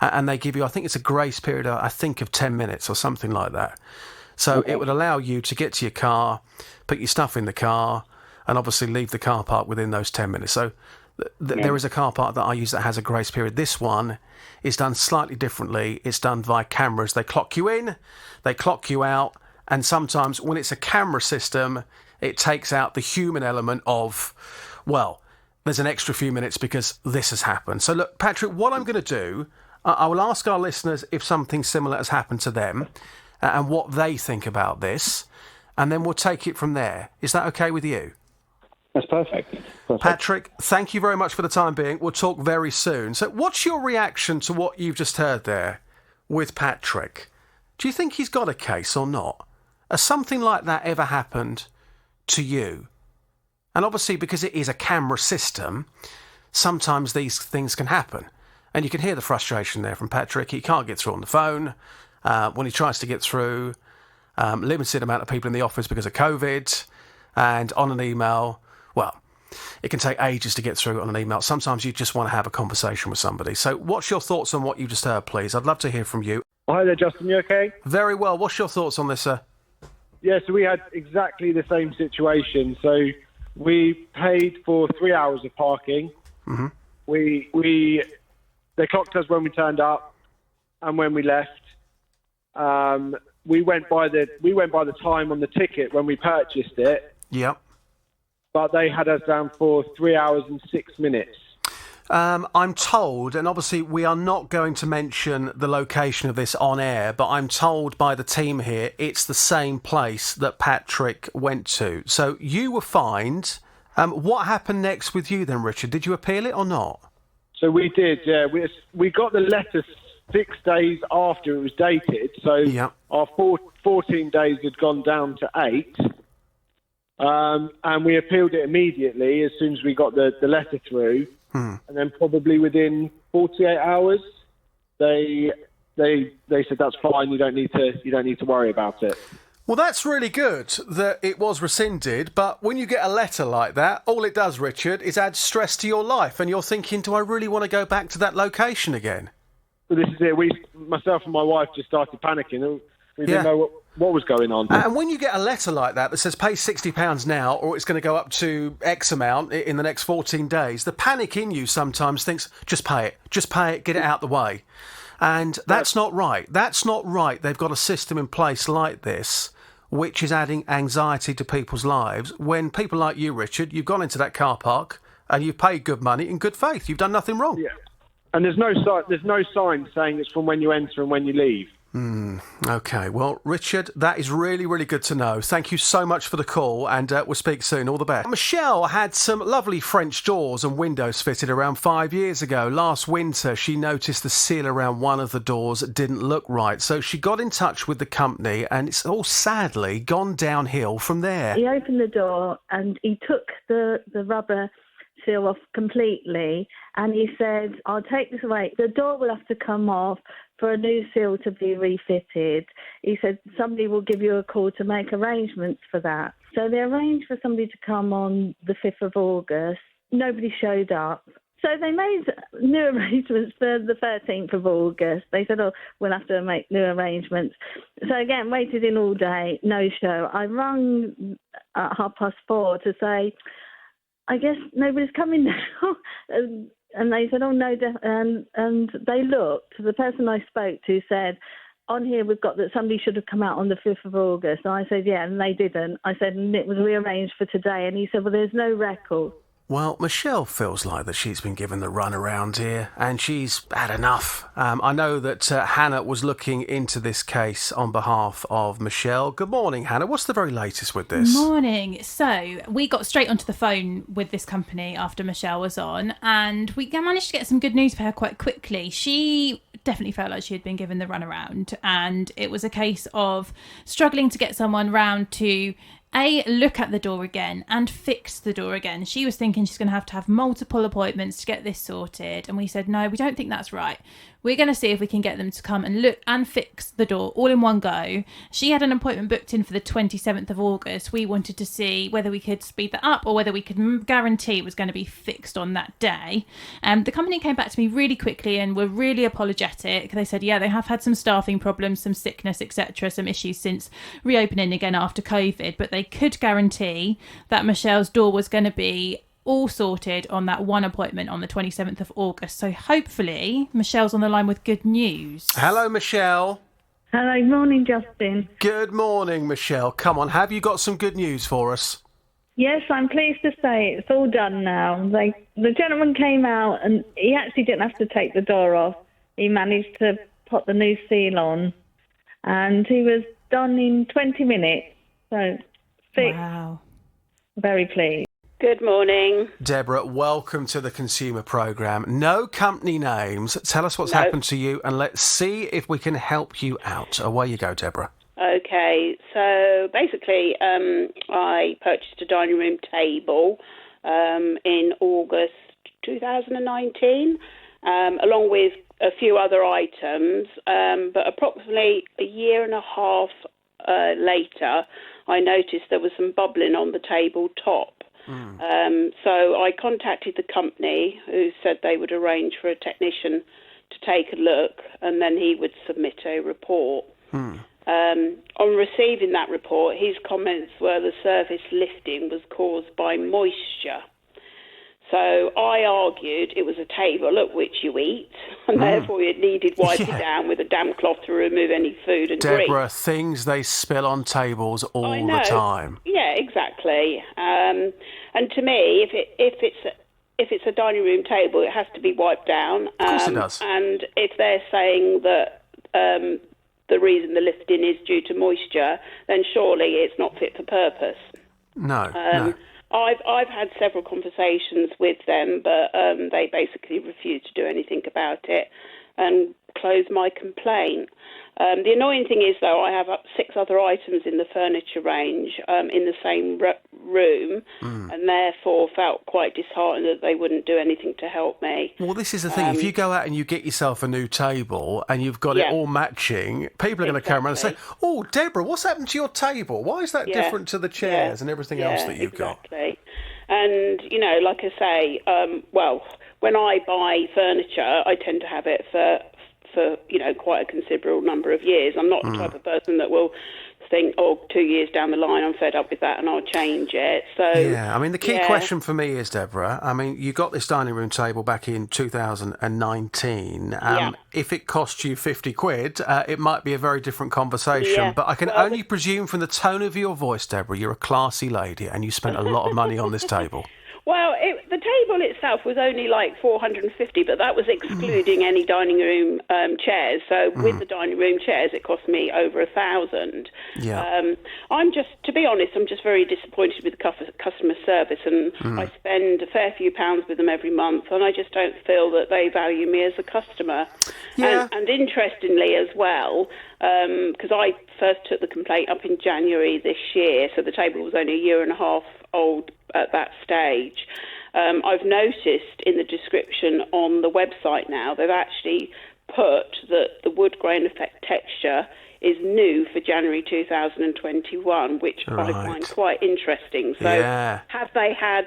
and they give you, I think it's a grace period, I think, of 10 minutes or something like that. So it would allow you to get to your car, put your stuff in the car, and obviously leave the car park within those 10 minutes. So there is a car park that I use that has a grace period. This one is done slightly differently. It's done via cameras. They clock you in, they clock you out, and sometimes when it's a camera system, it takes out the human element of, well, there's an extra few minutes because this has happened. So look, Patrick, what I'm going to do, I will ask our listeners if something similar has happened to them and what they think about this, and then we'll take it from there. Is that okay with you? That's perfect. Patrick, thank you very much for the time being. We'll talk very soon. So what's your reaction to what you've just heard there with Patrick? Do you think he's got a case or not? Has something like that ever happened to you? And obviously, because it is a camera system, sometimes these things can happen. And you can hear the frustration there from Patrick. He can't get through on the phone. When he tries to get through, limited amount of people in the office because of COVID, and on an email, well, it can take ages to get through on an email. Sometimes you just want to have a conversation with somebody. So what's your thoughts on what you just heard, please? I'd love to hear from you. Hi there, Justin. You okay? Very well. What's your thoughts on this, sir? Yeah, so we had exactly the same situation. So we paid for 3 hours of parking. Mm-hmm. They clocked us when we turned up and when we left. We went by the time on the ticket when we purchased it. Yep. But they had us down for 3 hours and 6 minutes. I'm told, and obviously we are not going to mention the location of this on air, but I'm told by the team here it's the same place that Patrick went to. So you were fined. What happened next with you then, Richard? Did you appeal it or not? So we did, yeah. We got the letter 6 days after it was dated. So our 14 days had gone down to 8. And we appealed it immediately as soon as we got the letter through. And then probably within 48 hours, they said that's fine. You don't need to worry about it. Well, that's really good that it was rescinded. But when you get a letter like that, all it does, Richard, is add stress to your life, and you're thinking, do I really want to go back to that location again? Well, this is it. Myself and my wife just started panicking. We didn't know what was going on. And when you get a letter like that says pay £60 now or it's going to go up to X amount in the next 14 days, the panic in you sometimes thinks, just pay it, get it out the way. And that's not right. That's not right. They've got a system in place like this which is adding anxiety to people's lives when people like you, Richard, you've gone into that car park and you've paid good money in good faith. You've done nothing wrong. Yeah. And there's no sign saying it's from when you enter and when you leave. OK, well, Richard, that is really, really good to know. Thank you so much for the call, and we'll speak soon. All the best. Michelle had some lovely French doors and windows fitted around 5 years ago. Last winter, she noticed the seal around one of the doors didn't look right, so she got in touch with the company, and it's all sadly gone downhill from there. He opened the door, and he took the rubber seal off completely, and he said, I'll take this away. The door will have to come off for a new seal to be refitted. He said somebody will give you a call to make arrangements for that. So they arranged for somebody to come on the 5th of August. Nobody showed up. So they made new arrangements for the 13th of August. They said, oh, we'll have to make new arrangements. So again, waited in all day, no show. I rang at 4:30 to say, I guess nobody's coming now. And they said, oh, no. And they looked. The person I spoke to said, on here we've got that somebody should have come out on the 5th of August. And I said, yeah, and they didn't. I said, and it was rearranged for today. And he said, well, there's no record. Well, Michelle feels like that she's been given the run around here and she's had enough. I know that Hannah was looking into this case on behalf of Michelle. Good morning, Hannah. What's the very latest with this? Morning. So we got straight onto the phone with this company after Michelle was on, and we managed to get some good news for her quite quickly. She definitely felt like she had been given the runaround, and it was a case of struggling to get someone round to look at the door again and fix the door again. She was thinking she's going to have multiple appointments to get this sorted, and we said, no, we don't think that's right. We're going to see if we can get them to come and look and fix the door all in one go. She had an appointment booked in for the 27th of August. We wanted to see whether we could speed that up or whether we could guarantee it was going to be fixed on that day. The company came back to me really quickly and were really apologetic. They said, yeah, they have had some staffing problems, some sickness, etc., some issues since reopening again after COVID, but they could guarantee that Michelle's door was going to be all sorted on that one appointment on the 27th of August. So hopefully Michelle's on the line with good news. Hello, Michelle. Hello, morning, Justin. Good morning, Michelle. Come on, have you got some good news for us? Yes, I'm pleased to say it's all done now. The gentleman came out and he actually didn't have to take the door off. He managed to put the new seal on and he was done in 20 minutes. So, fixed. Wow. Very pleased. Good morning. Deborah, welcome to the Consumer Programme. No company names. Tell us what's happened to you and let's see if we can help you out. Away you go, Deborah. Okay, so basically I purchased a dining room table in August 2019, along with a few other items, but approximately a year and a half later, I noticed there was some bubbling on the table top. So I contacted the company, who said they would arrange for a technician to take a look and then he would submit a report. On receiving that report, his comments were the surface lifting was caused by moisture. So I argued it was a table at which you eat, and therefore it needed wiping down with a damp cloth to remove any food and grease. Deborah, things they spill on tables all the time. Yeah, exactly. And to me, if it's a dining room table, it has to be wiped down. Of course it does. And if they're saying that the reason the lifting is due to moisture, then surely it's not fit for purpose. No. I've had several conversations with them, but they basically refused to do anything about it and closed my complaint. The annoying thing is, though, I have 6 other items in the furniture range in the same room, and therefore felt quite disheartened that they wouldn't do anything to help me. Well, this is the thing. If you go out and you get yourself a new table and you've got it all matching, people are going to come around and say, oh, Deborah, what's happened to your table? Why is that different to the chairs and everything else that you've got? And, you know, like I say, well, when I buy furniture, I tend to have it for you know, quite a considerable number of years. I'm not the type of person that will think, 2 years down the line, I'm fed up with that and I'll change it. So yeah, I mean, the key question for me is, Deborah, I mean, you got this dining room table back in 2019. If it cost you 50 quid, it might be a very different conversation. But I can only presume from the tone of your voice, Deborah, you're a classy lady and you spent a lot of money on this table. Well, the table itself was only like $450, but that was excluding any dining room chairs. So with the dining room chairs, it cost me over $1,000. Yeah. To be honest, I'm just very disappointed with the customer service, and I spend a fair few pounds with them every month, and I just don't feel that they value me as a customer. Yeah. And interestingly as well, because I first took the complaint up in January this year, so the table was only a year and a half old at that stage. I've noticed in the description on the website now, they've actually put that the wood grain effect texture is new for January 2021, which I find quite interesting. So have they had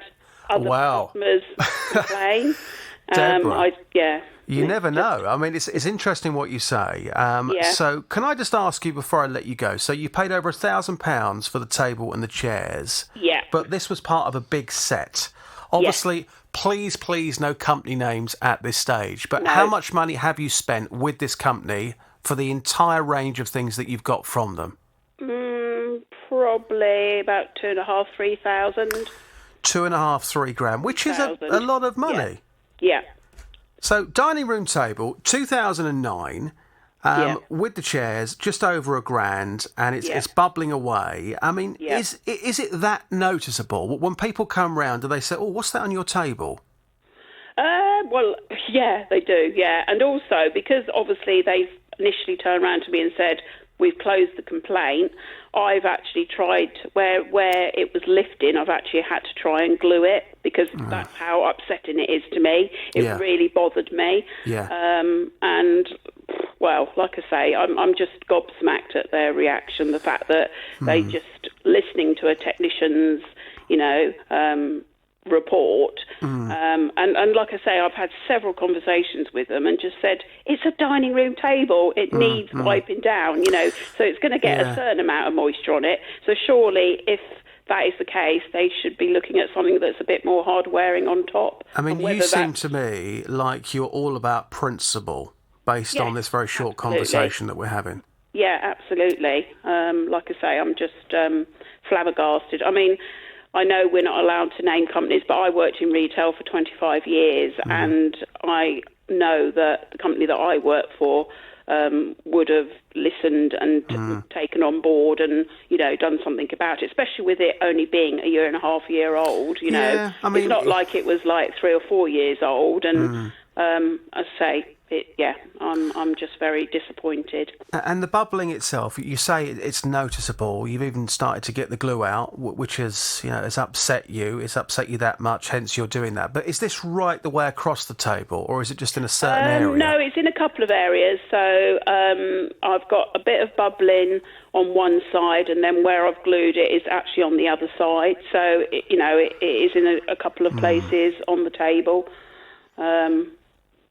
other customers complain? Deborah, Yeah. you never know. I mean, it's interesting what you say. So can I just ask you before I let you go? So you paid over £1,000 for the table and the chairs. Yeah. But this was part of a big set. Obviously, please, no company names at this stage. But how much money have you spent with this company for the entire range of things that you've got from them? Probably about 2,500, 3,000. 2,500, 3 grand, which is a lot of money. Yeah. So, dining room table, 2009, with the chairs, just over £1 grand, and it's bubbling away. I mean, is it that noticeable? When people come round, do they say, "Oh, what's that on your table?" Well, yeah, they do, yeah. And also, because obviously they've initially turned around to me and said, we've closed the complaint, I've actually tried, where it was lifting, I've actually had to try and glue it, because that's how upsetting it is to me. It really bothered me. Yeah. And, well, like I say, I'm just gobsmacked at their reaction, the fact that they just, listening to a technician's, report, and like I say, I've had several conversations with them and just said, it's a dining room table, it needs wiping down, so it's going to get a certain amount of moisture on it, so surely if that is the case, they should be looking at something that's a bit more hard wearing on top. I mean, you seem to me like you're all about principle based on this very short conversation that we're having. Yeah, absolutely. Like I say, I'm just flabbergasted. I mean, I know we're not allowed to name companies, but I worked in retail for 25 years, and I know that the company that I work for would have listened and taken on board and, done something about it, especially with it only being a 1.5 years old, Yeah, I mean, it's not like it was like 3 or 4 years old, and as I say, I'm just very disappointed. And the bubbling itself, you say it's noticeable. You've even started to get the glue out, which has upset you. It's upset you that much, hence you're doing that. But is this right the way across the table, or is it just in a certain area? No, it's in a couple of areas. So I've got a bit of bubbling on one side, and then where I've glued it is actually on the other side. So it is in a couple of places on the table.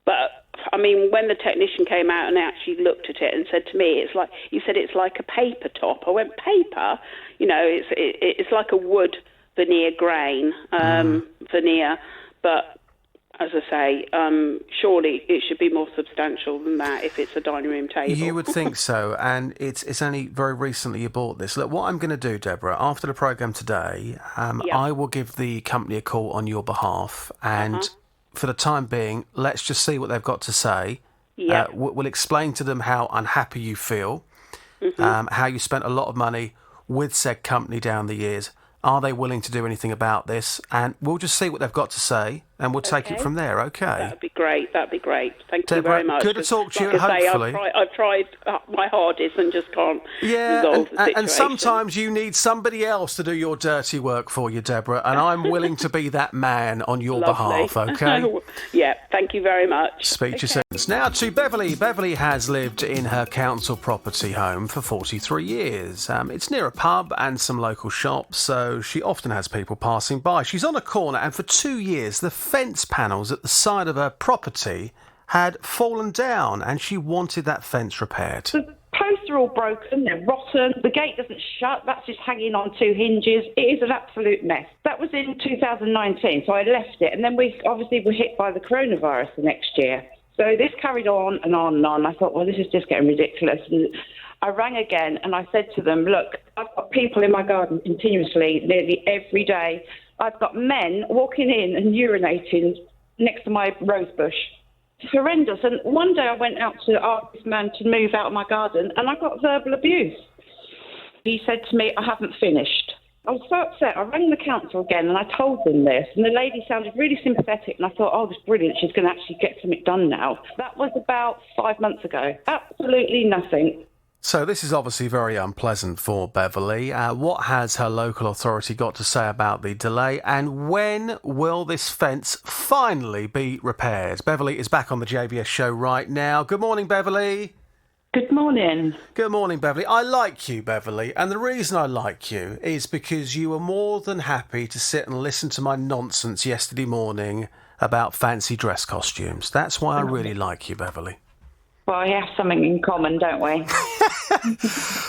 But I mean, when the technician came out and actually looked at it and said to me, it's like a paper top. I went, paper? It's like a wood veneer grain, veneer. But as I say, surely it should be more substantial than that if it's a dining room table. You would think so, and it's only very recently you bought this. Look, what I'm going to do, Deborah, after the programme today, I will give the company a call on your behalf, and for the time being, let's just see what they've got to say. Yeah. We'll explain to them how unhappy you feel, how you spent a lot of money with said company down the years. Are they willing to do anything about this? And we'll just see what they've got to say, and we'll take it from there, okay? That'd be great. Thank Deborah, you very much. Good to talk to you, like hopefully. I've tried my hardest and just can't resolve the situation. And sometimes you need somebody else to do your dirty work for you, Deborah, and I'm willing to be that man on your behalf, okay? Yeah, thank you very much. Speak to you soon. Now to Beverly. Beverly has lived in her council property home for 43 years. It's near a pub and some local shops, so she often has people passing by. She's on a corner, and for 2 years the fence panels at the side of her property had fallen down, and she wanted that fence repaired. The posts are all broken, they're rotten, the gate doesn't shut, that's just hanging on 2 hinges. It is an absolute mess. That was in 2019, so I left it, and then we obviously were hit by the coronavirus the next year. So this carried on and on and on. I thought, well, this is just getting ridiculous. And I rang again and I said to them, look, I've got people in my garden continuously, nearly every day. I've got men walking in and urinating next to my rose bush. It's horrendous. And one day I went out to ask this man to move out of my garden, and I got verbal abuse. He said to me, I haven't finished. I was so upset. I rang the council again and I told them this, and the lady sounded really sympathetic, and I thought, oh, this is brilliant. She's going to actually get something done now. That was about 5 months ago. Absolutely nothing. So this is obviously very unpleasant for Beverly. What has her local authority got to say about the delay, and when will this fence finally be repaired? Beverly is back on the JVS show right now. Good morning, Beverly. Good morning. Good morning, Beverly. I like you, Beverly, and the reason I like you is because you were more than happy to sit and listen to my nonsense yesterday morning about fancy dress costumes. That's why I really like you, Beverly. Well, we have something in common, don't we?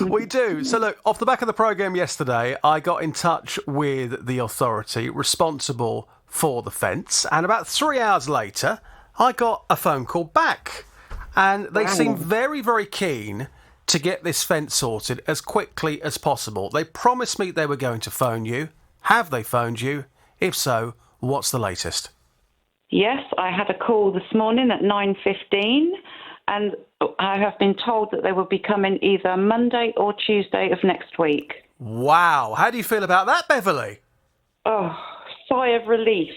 We do. So look, off the back of the programme yesterday, I got in touch with the authority responsible for the fence, and about 3 hours later, I got a phone call back. And they seem very, very keen to get this fence sorted as quickly as possible. They promised me they were going to phone you. Have they phoned you? If so, what's the latest? Yes, I had a call this morning at 9:15, and I have been told that they will be coming either Monday or Tuesday of next week. Wow. How do you feel about that, Beverly? Oh, sigh of relief.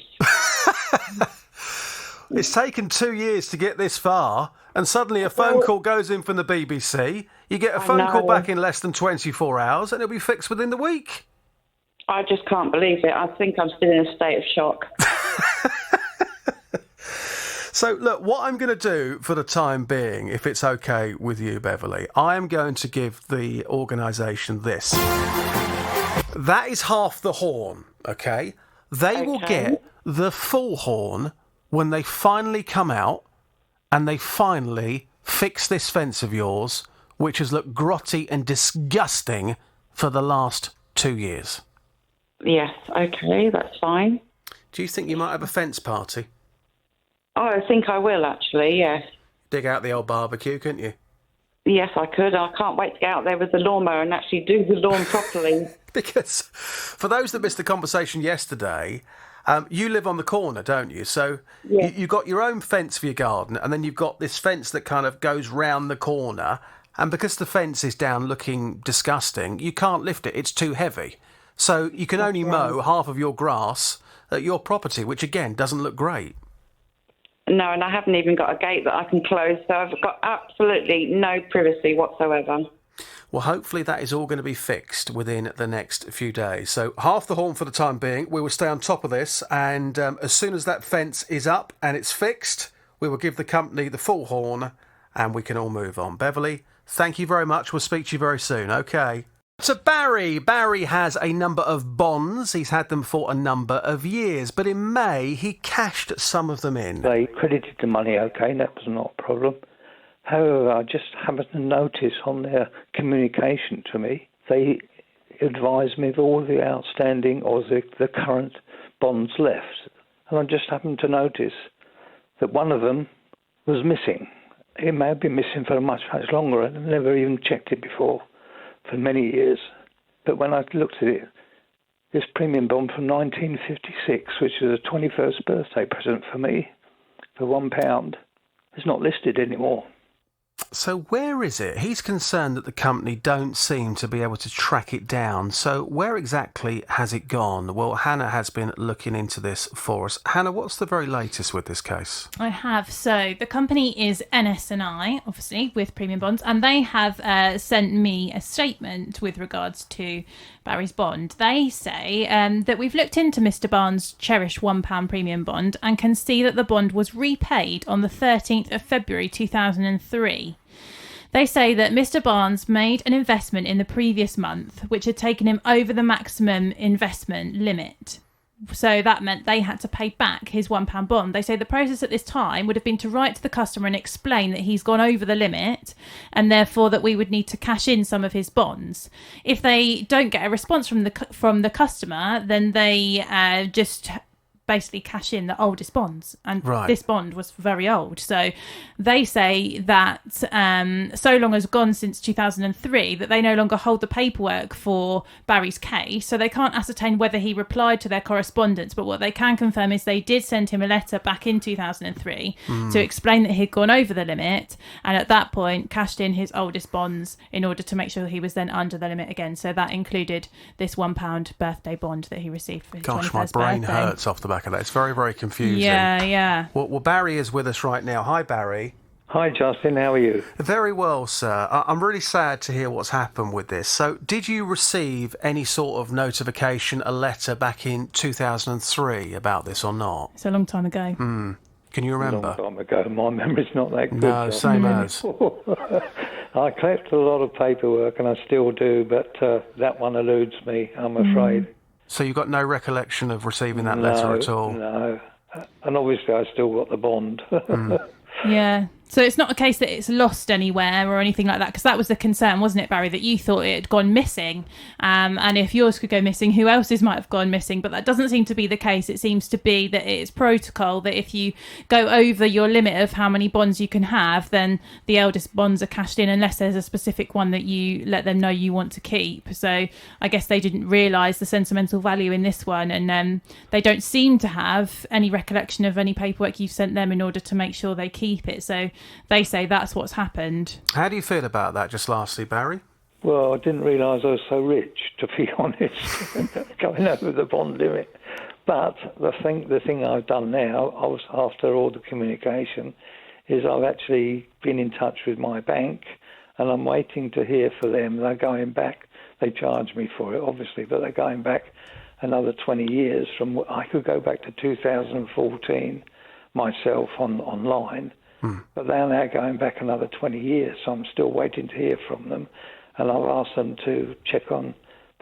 It's taken 2 years to get this far, and suddenly a phone call goes in from the BBC. You get a phone call back in less than 24 hours, and it'll be fixed within the week. I just can't believe it. I think I'm still in a state of shock. So, look, what I'm going to do for the time being, if it's okay with you, Beverly, I am going to give the organisation this. That is half the horn, okay? They will get the full horn when they finally come out and they finally fix this fence of yours, which has looked grotty and disgusting for the last 2 years. Yes, okay, that's fine. Do you think you might have a fence party? Oh, I think I will, actually, yes. Dig out the old barbecue, couldn't you? Yes, I could. I can't wait to get out there with the lawnmower and actually do the lawn properly. Because for those that missed the conversation yesterday, you live on the corner, don't you? So you've got your own fence for your garden, and then you've got this fence that kind of goes round the corner. And because the fence is down looking disgusting, you can't lift it. It's too heavy. So you can only mow half of your grass at your property, which, again, doesn't look great. No, and I haven't even got a gate that I can close, so I've got absolutely no privacy whatsoever. Well, hopefully that is all going to be fixed within the next few days. So half the horn for the time being. We will stay on top of this, and as soon as that fence is up and it's fixed, we will give the company the full horn and we can all move on. Beverly, thank you very much. We'll speak to you very soon. Okay. So Barry has a number of bonds. He's had them for a number of years, but in May he cashed some of them in. They credited the money, okay, that was not a problem. However, I just happened to notice on their communication to me, they advised me of all the outstanding or the current bonds left. And I just happened to notice that one of them was missing. It may have been missing for much longer. I've never even checked it before. For many years. But when I looked at it, this premium bond from 1956, which was a 21st birthday present for me, for £1, is not listed anymore. So where is it? He's concerned that the company don't seem to be able to track it down. So where exactly has it gone? Well, Hannah has been looking into this for us. Hannah, what's the very latest with this case? I have. So the company is NS&I, obviously, with premium bonds, and they have sent me a statement with regards to Barry's bond. They say that we've looked into Mr. Barnes' cherished £1 premium bond and can see that the bond was repaid on the 13th of February 2003. They say that Mr. Barnes made an investment in the previous month, which had taken him over the maximum investment limit. So that meant they had to pay back his £1 bond. They say the process at this time would have been to write to the customer and explain that he's gone over the limit and therefore that we would need to cash in some of his bonds. If they don't get a response from the customer, then they just basically cash in the oldest bonds, and this bond was very old. So they say that so long has gone since 2003 that they no longer hold the paperwork for Barry's case, so they can't ascertain whether he replied to their correspondence. But what they can confirm is they did send him a letter back in 2003 to explain that he'd gone over the limit, and at that point cashed in his oldest bonds in order to make sure he was then under the limit again. So that included this £1 birthday bond that he received for his 21st my brain birthday. hurts off the back of that. It's very, very confusing. Yeah. Well, Barry is with us right now. Hi, Barry. Hi, Justin. How are you? Very well, sir. I'm really sad to hear what's happened with this. So, did you receive any sort of notification, a letter back in 2003 about this or not? It's a long time ago. Can you remember? A long time ago. My memory's not that good. No, same as. I collect a lot of paperwork, and I still do, but that one eludes me, I'm afraid. So you got no recollection of receiving that letter at all? No. and obviously I still got the bond. Yeah. So it's not a case that it's lost anywhere or anything like that, because that was the concern, wasn't it, Barry, that you thought it had gone missing. And if yours could go missing, who else's might have gone missing? But that doesn't seem to be the case. It seems to be that it's protocol that if you go over your limit of how many bonds you can have, then the eldest bonds are cashed in, unless there's a specific one that you let them know you want to keep. So I guess they didn't realise the sentimental value in this one, and they don't seem to have any recollection of any paperwork you've sent them in order to make sure they keep it. So they say that's what's happened. How do you feel about that, just lastly, Barry? Well, I didn't realise I was so rich, to be honest, going over the bond limit. But the thing I've done now, after all the communication, is I've actually been in touch with my bank, and I'm waiting to hear from them. They're going back. They charged me for it, obviously, but they're going back another 20 years. I could go back to 2014 myself online. But they're now going back another 20 years, so I'm still waiting to hear from them. And I've asked them to check on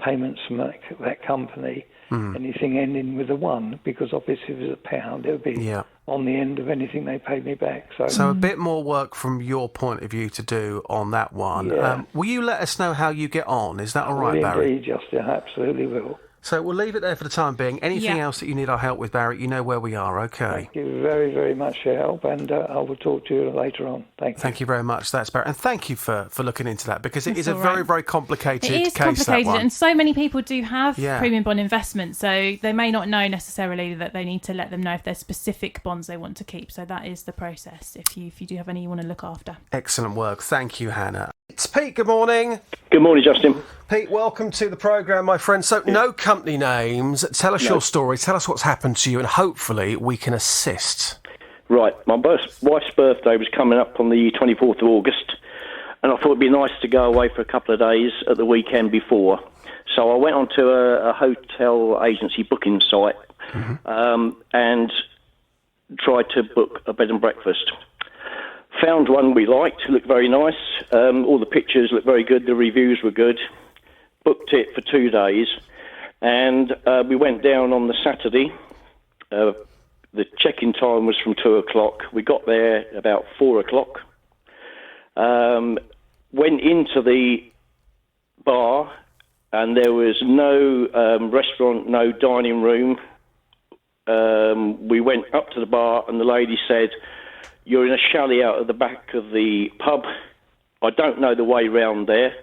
payments from that company, anything ending with a 1, because obviously if it was £1, it would be on the end of anything they paid me back. So a bit more work from your point of view to do on that one. Yeah. Will you let us know how you get on? Is that all right, Barry? Indeed, Justin, I absolutely will. So we'll leave it there for the time being. Anything else that you need our help with, Barry, you know where we are, OK? Thank you very, very much for your help, and I will talk to you later on. Thank you. Thank you very much. That's Barry. And thank you for looking into that, because it is a very, very complicated case, It is complicated, that one. and so many people do have premium bond investments, so they may not know necessarily that they need to let them know if there's specific bonds they want to keep. So that is the process if you do have any you want to look after. Excellent work. Thank you, Hannah. It's Pete. Good morning. Good morning, Justin. Pete, welcome to the programme, my friend. So, no company names. Tell us your story. Tell us what's happened to you, and hopefully we can assist. Right. My wife's birthday was coming up on the 24th of August, and I thought it'd be nice to go away for a couple of days at the weekend before. So I went onto a hotel agency booking site and tried to book a bed and breakfast. Found one we liked, looked very nice. All the pictures looked very good. The reviews were good. Booked it for 2 days, and we went down on the Saturday. The check-in time was from 2 o'clock. We got there about 4 o'clock. Went into the bar, and there was no restaurant, no dining room. We went up to the bar, and the lady said, "You're in a chalet out at the back of the pub. I don't know the way round there,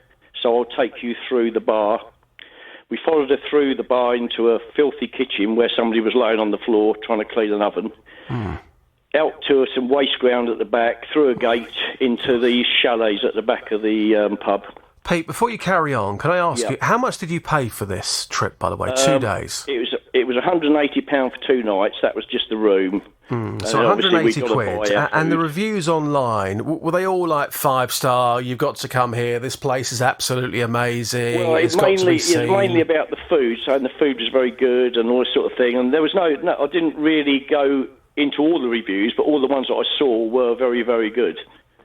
so I'll take you through the bar." We followed her through the bar into a filthy kitchen where somebody was lying on the floor trying to clean an oven. Out to some waste ground at the back, through a gate into the chalets at the back of the pub. Pete, before you carry on, can I ask you, how much did you pay for this trip, by the way? 2 days? It was £180 for 2 nights. That was just the room. So 180 quid. And the reviews online, were they all like 5-star, you've got to come here, this place is absolutely amazing, well, it's mainly about the food, so the food was very good and all this sort of thing. And there was no I didn't really go into all the reviews, but all the ones that I saw were very, very good.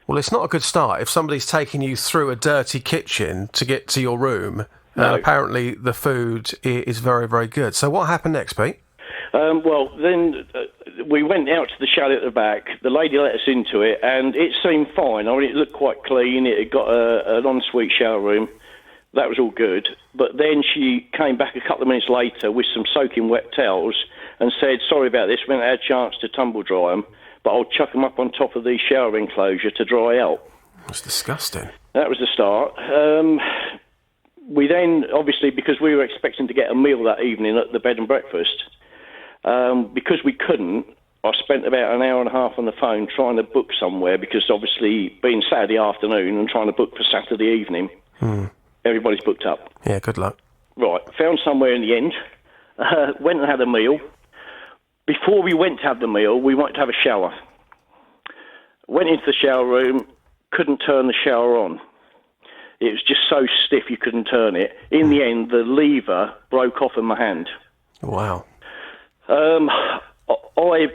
Well, it's not a good start if somebody's taking you through a dirty kitchen to get to your room. Apparently the food is very, very good. So what happened next, Pete? Well, then we went out to the chalet at the back. The lady let us into it, and it seemed fine. I mean, it looked quite clean. It had got an ensuite shower room. That was all good. But then she came back a couple of minutes later with some soaking wet towels and said, "Sorry about this, we haven't had a chance to tumble dry them, but I'll chuck them up on top of the shower enclosure to dry out." That's disgusting. That was the start. We then, obviously, because we were expecting to get a meal that evening at the bed and breakfast, because we couldn't, I spent about an hour and a half on the phone trying to book somewhere, because obviously being Saturday afternoon and trying to book for Saturday evening, everybody's booked up. Yeah, good luck. Right, found somewhere in the end, went and had a meal. Before we went to have the meal, we wanted to have a shower. Went into the shower room, couldn't turn the shower on. It was just so stiff you couldn't turn it. In the end, the lever broke off in my hand. Wow. I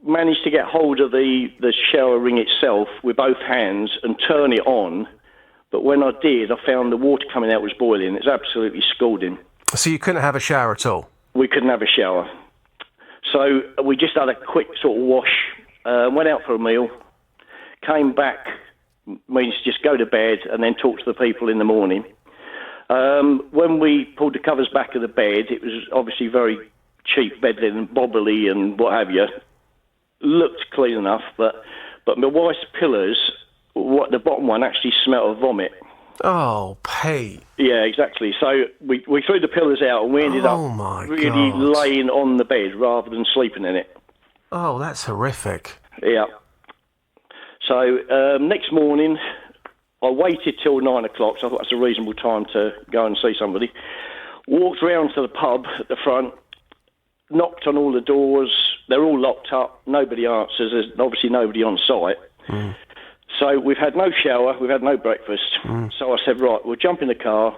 managed to get hold of the shower ring itself with both hands and turn it on. But when I did, I found the water coming out was boiling. It's absolutely scalding. So you couldn't have a shower at all? We couldn't have a shower. So we just had a quick sort of wash, went out for a meal, came back, means just go to bed and then talk to the people in the morning. When we pulled the covers back of the bed, it was obviously very cheap bed linen, bobbly and what have you. Looked clean enough, but my wife's pillows, the bottom one actually smelled of vomit. Oh, Pete. Yeah, exactly. So we threw the pillows out and we ended up really laying on the bed rather than sleeping in it. Oh, that's horrific. Yeah. So next morning, I waited till 9 o'clock, so I thought that's a reasonable time to go and see somebody. Walked round to the pub at the front, knocked on all the doors. They're all locked up. Nobody answers. There's obviously nobody on site. Mm. So we've had no shower. We've had no breakfast. So I said, right, we'll jump in the car,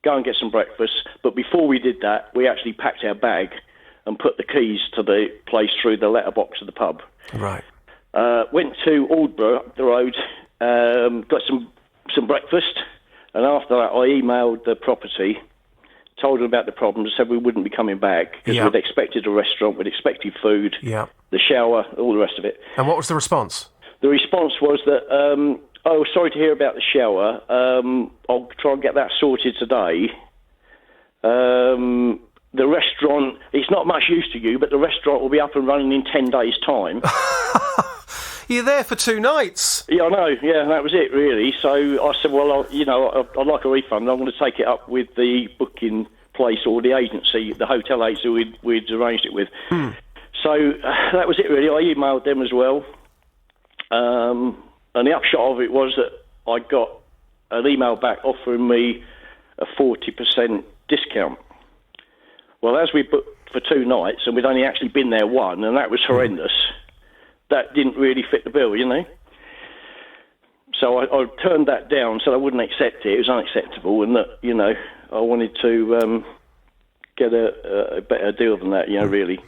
go and get some breakfast. But before we did that, we actually packed our bag and put the keys to the place through the letterbox of the pub. Right. Went to Aldborough, up the road, got some breakfast, and after that I emailed the property, told them about the problems, said we wouldn't be coming back because we'd expected a restaurant, we'd expected food, the shower, all the rest of it. And what was the response? The response was that, sorry to hear about the shower, I'll try and get that sorted today. The restaurant, it's not much use to you, but the restaurant will be up and running in 10 days' time. You're there for 2 nights. Yeah, I know. Yeah, that was it, really. So I said, well, I'd like a refund. I'm going to take it up with the booking place or the agency, the hotel agency we'd arranged it with. So that was it, really. I emailed them as well. And the upshot of it was that I got an email back offering me a 40% discount. Well, as we booked for 2 nights, and we'd only actually been there 1, and that was horrendous, that didn't really fit the bill, you know. So I turned that down, said I wouldn't accept it. It was unacceptable, and that, you know, I wanted to get a better deal than that, you know, really.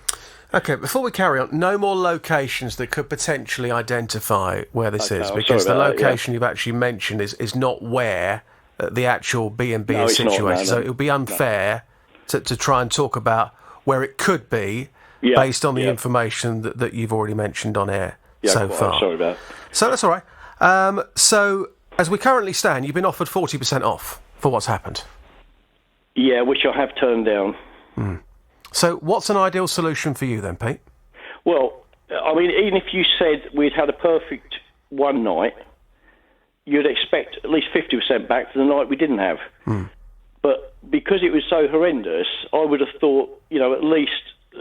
Okay, before we carry on, no more locations that could potentially identify where this is, because the location you've actually mentioned is not where the actual B&B is situated. So it would be unfair to try and talk about where it could be based on the information that you've already mentioned on air so far. Sorry about that. So that's all right. So as we currently stand, you've been offered 40% off for what's happened. Yeah, which I have turned down. So what's an ideal solution for you then, Pete? Well, I mean, even if you said we'd had a perfect one night, you'd expect at least 50% back for the night we didn't have. But because it was so horrendous, I would have thought, you know, at least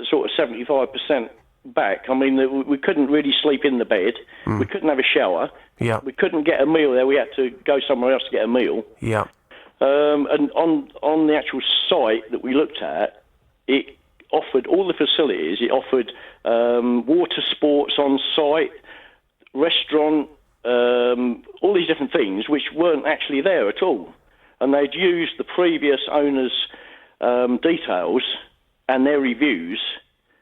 sort of 75% back. I mean, we couldn't really sleep in the bed. We couldn't have a shower. We couldn't get a meal there. We had to go somewhere else to get a meal. And on the actual site that we looked at, it offered all the facilities. It offered water sports on site, restaurant, all these different things which weren't actually there at all. And they'd used the previous owner's details and their reviews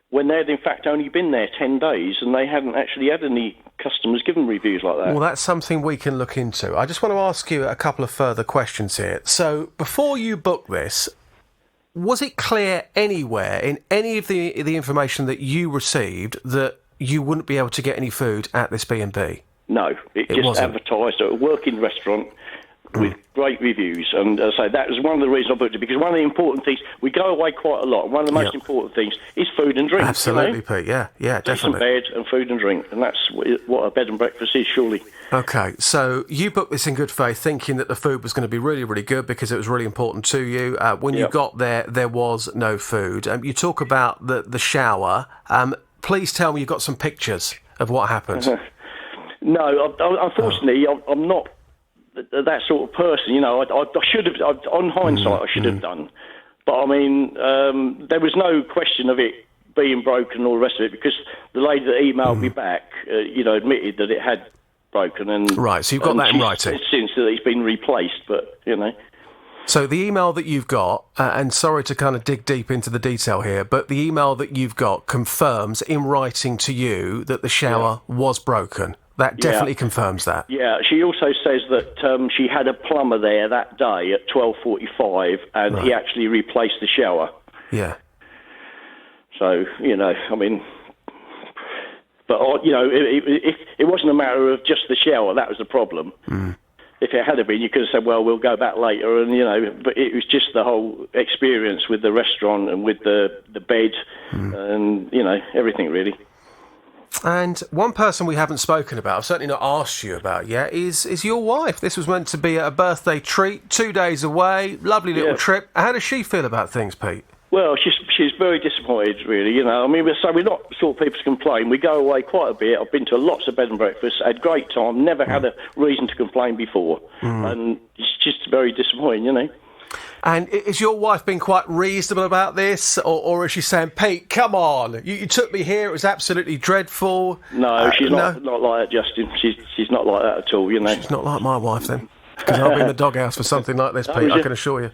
when they'd in fact only been there 10 days and they hadn't actually had any customers give them reviews like that. Well, that's something we can look into. I just want to ask you a couple of further questions here. So before you booked this, was it clear anywhere in any of the information that you received that you wouldn't be able to get any food at this B&B? No, it just wasn't advertised at a working restaurant with great reviews. And as I say, that was one of the reasons I booked it, because one of the important things, we go away quite a lot, and one of the most important things is food and drink. Absolutely, you know? Pete, yeah, definitely. Bed and food and drink, and that's what a bed and breakfast is, surely. Okay, so you booked this in good faith, thinking that the food was going to be really, really good because it was really important to you. When you got there was no food. You talk about the shower. Please tell me you've got some pictures of what happened. No, unfortunately, I'm not that sort of person. You know, I should have, on hindsight, I should have done. But, I mean, there was no question of it being broken and all the rest of it, because the lady that emailed me back, admitted that it had broken. And right, so you've got that in writing. Since that it's been replaced, but, you know. So the email that you've got, and sorry to kind of dig deep into the detail here, but the email that you've got confirms in writing to you that the shower was broken. That definitely confirms that. Yeah, she also says that she had a plumber there that day at 12:45, and he actually replaced the shower. Yeah. So, you know, I mean, but, you know, it wasn't a matter of just the shower. That was the problem. If it had been, you could have said, well, we'll go back later. And, you know, but it was just the whole experience with the restaurant and with the bed and, you know, everything really. And one person we haven't spoken about, I've certainly not asked you about yet, is your wife. This was meant to be a birthday treat, 2 days away, lovely little trip. How does she feel about things, Pete? Well, she's very disappointed, really. You know, I mean, we're not the sort of people to complain. We go away quite a bit. I've been to lots of bed and breakfasts, had a great time, never had a reason to complain before. And it's just very disappointing, you know. And is your wife being quite reasonable about this, or is she saying, Pete, come on, you took me here, it was absolutely dreadful? No, she's not like that, Justin. She's not like that at all, you know. She's not like my wife, then. Because I'll be in the doghouse for something like this, Pete, I can assure you.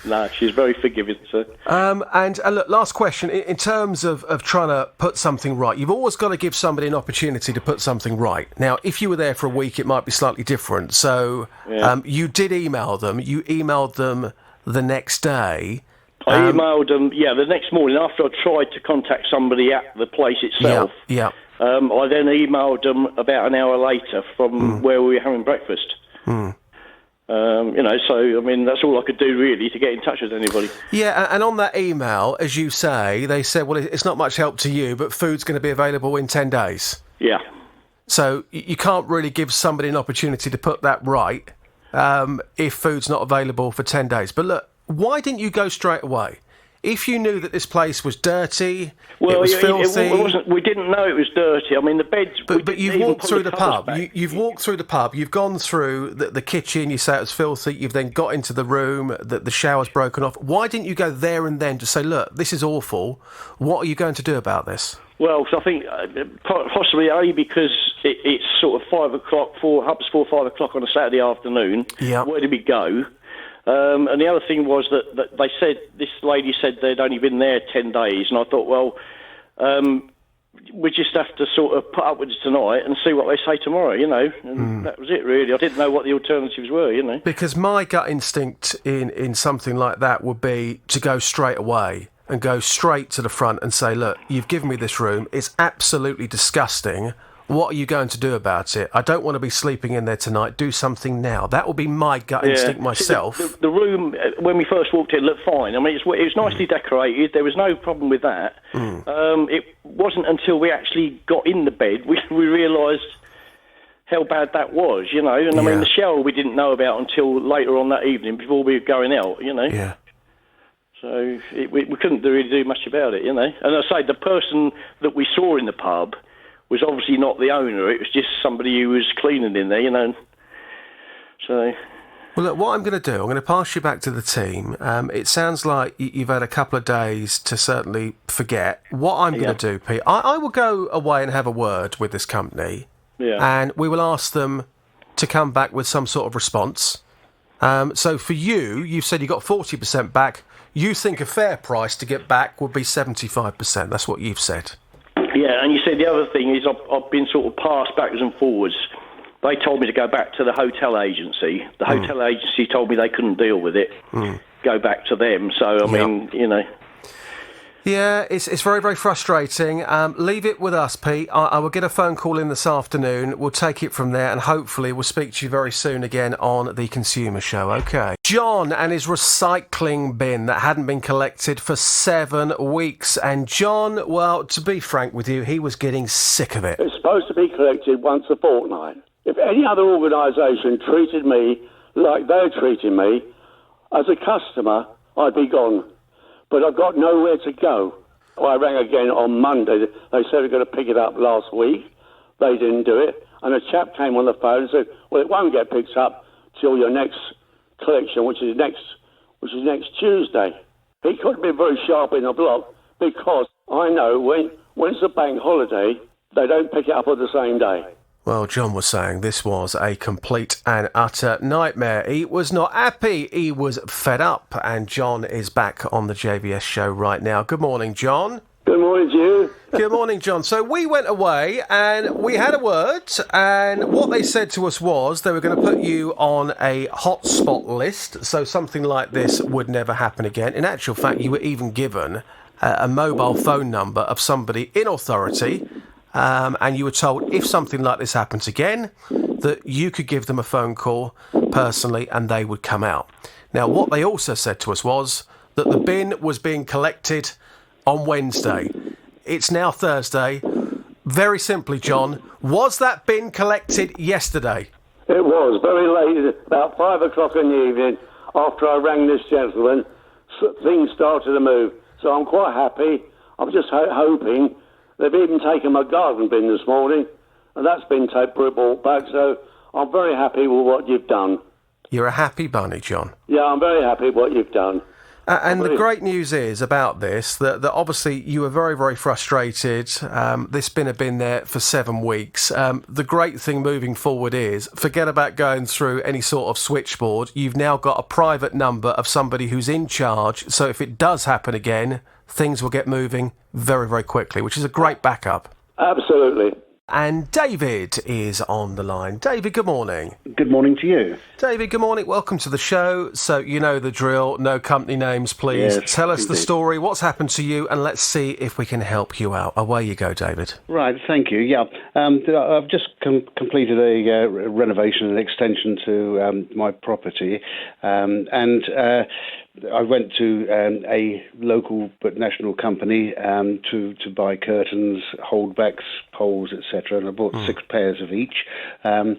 No, she's very forgiving, sir. And look, last question. In terms of trying to put something right, you've always got to give somebody an opportunity to put something right. Now, if you were there for a week, it might be slightly different. So you did email them. You emailed them the next day. I emailed them, the next morning after I tried to contact somebody at the place itself. Yeah. I then emailed them about an hour later from where we were having breakfast. You know, so, I mean, that's all I could do, really, to get in touch with anybody. Yeah, and on that email, as you say, they said, well, it's not much help to you, but food's going to be available in 10 days. Yeah. So you can't really give somebody an opportunity to put that right if food's not available for 10 days. But look, why didn't you go straight away? If you knew that this place was dirty, it was filthy... It wasn't, we didn't know it was dirty. I mean, the beds... But you've walked through the pub. You've walked through the pub. You've gone through the kitchen. You say it was filthy. You've then got into the room. The shower's broken off. Why didn't you go there and then to say, look, this is awful. What are you going to do about this? Well, I think possibly because it's sort of 5 o'clock, 4 or 5 o'clock on a Saturday afternoon. Yeah. Where did we go? And the other thing was that they said, this lady said they'd only been there 10 days, and I thought, well, we just have to sort of put up with it tonight and see what they say tomorrow, you know, and that was it, really. I didn't know what the alternatives were, you know. Because my gut instinct in something like that would be to go straight away and go straight to the front and say, look, you've given me this room, it's absolutely disgusting. What are you going to do about it? I don't want to be sleeping in there tonight. Do something now. That would be my gut instinct myself. See, the room, when we first walked in, looked fine. I mean, it was nicely decorated. There was no problem with that. It wasn't until we actually got in the bed we realised how bad that was, you know. And I mean, the shower we didn't know about until later on that evening before we were going out, you know. Yeah. So we couldn't really do much about it, you know. And I say, the person that we saw in the pub was obviously not the owner. It was just somebody who was cleaning in there, you know. So... Well, look, what I'm going to do, I'm going to pass you back to the team. It sounds like you've had a couple of days to certainly forget. What I'm going to do, Pete, I will go away and have a word with this company. Yeah. And we will ask them to come back with some sort of response. So for you, you've said you got 40% back. You think a fair price to get back would be 75%. That's what you've said. Yeah, and you said the other thing is I've been sort of passed backwards and forwards. They told me to go back to the hotel agency. The hotel agency told me they couldn't deal with it. Go back to them. So, I mean, you know... Yeah, it's very, very frustrating. Leave it with us, Pete. I will get a phone call in this afternoon. We'll take it from there, and hopefully we'll speak to you very soon again on The Consumer Show. OK. John and his recycling bin that hadn't been collected for 7 weeks. And John, well, to be frank with you, he was getting sick of it. It's supposed to be collected once a fortnight. If any other organisation treated me like they're treating me, as a customer, I'd be gone. But I've got nowhere to go. I rang again on Monday. They said they're going to pick it up last week. They didn't do it. And a chap came on the phone and said, well, it won't get picked up till your next collection, which is next Tuesday. He could have been very sharp in the block because I know when it's a bank holiday, they don't pick it up on the same day. Well, John was saying this was a complete and utter nightmare. He was not happy. He was fed up. And John is back on the JVS show right now. Good morning, John. Good morning to you. Good morning, John. So we went away and we had a word. And what they said to us was they were going to put you on a hotspot list. So something like this would never happen again. In actual fact, you were even given a mobile phone number of somebody in authority, and you were told if something like this happens again, that you could give them a phone call personally and they would come out. Now, what they also said to us was that the bin was being collected on Wednesday. It's now Thursday. Very simply, John, was that bin collected yesterday? It was very late, about 5 o'clock in the evening, after I rang this gentleman. Things started to move, so I'm quite happy. I'm just hoping. They've even taken my garden bin this morning, and that's been brought back, so I'm very happy with what you've done. You're a happy bunny, John. Yeah, I'm very happy with what you've done. And the great news is about this, that obviously you were very, very frustrated. This bin had been there for 7 weeks. The great thing moving forward is, forget about going through any sort of switchboard. You've now got a private number of somebody who's in charge. So if it does happen again, things will get moving very, very quickly, which is a great backup. Absolutely. And David is on the line. David, good morning. Good morning to you. David, good morning. Welcome to the show. So you know the drill. No company names, please. Yes, tell us indeed. the story. What's happened to you? And let's see if we can help you out. Away you go, David. Right, thank you. Yeah, I've just completed a renovation and extension to my property, and I went to a local but national company to buy curtains, holdbacks, poles, etc. And I bought 6 pairs of each, and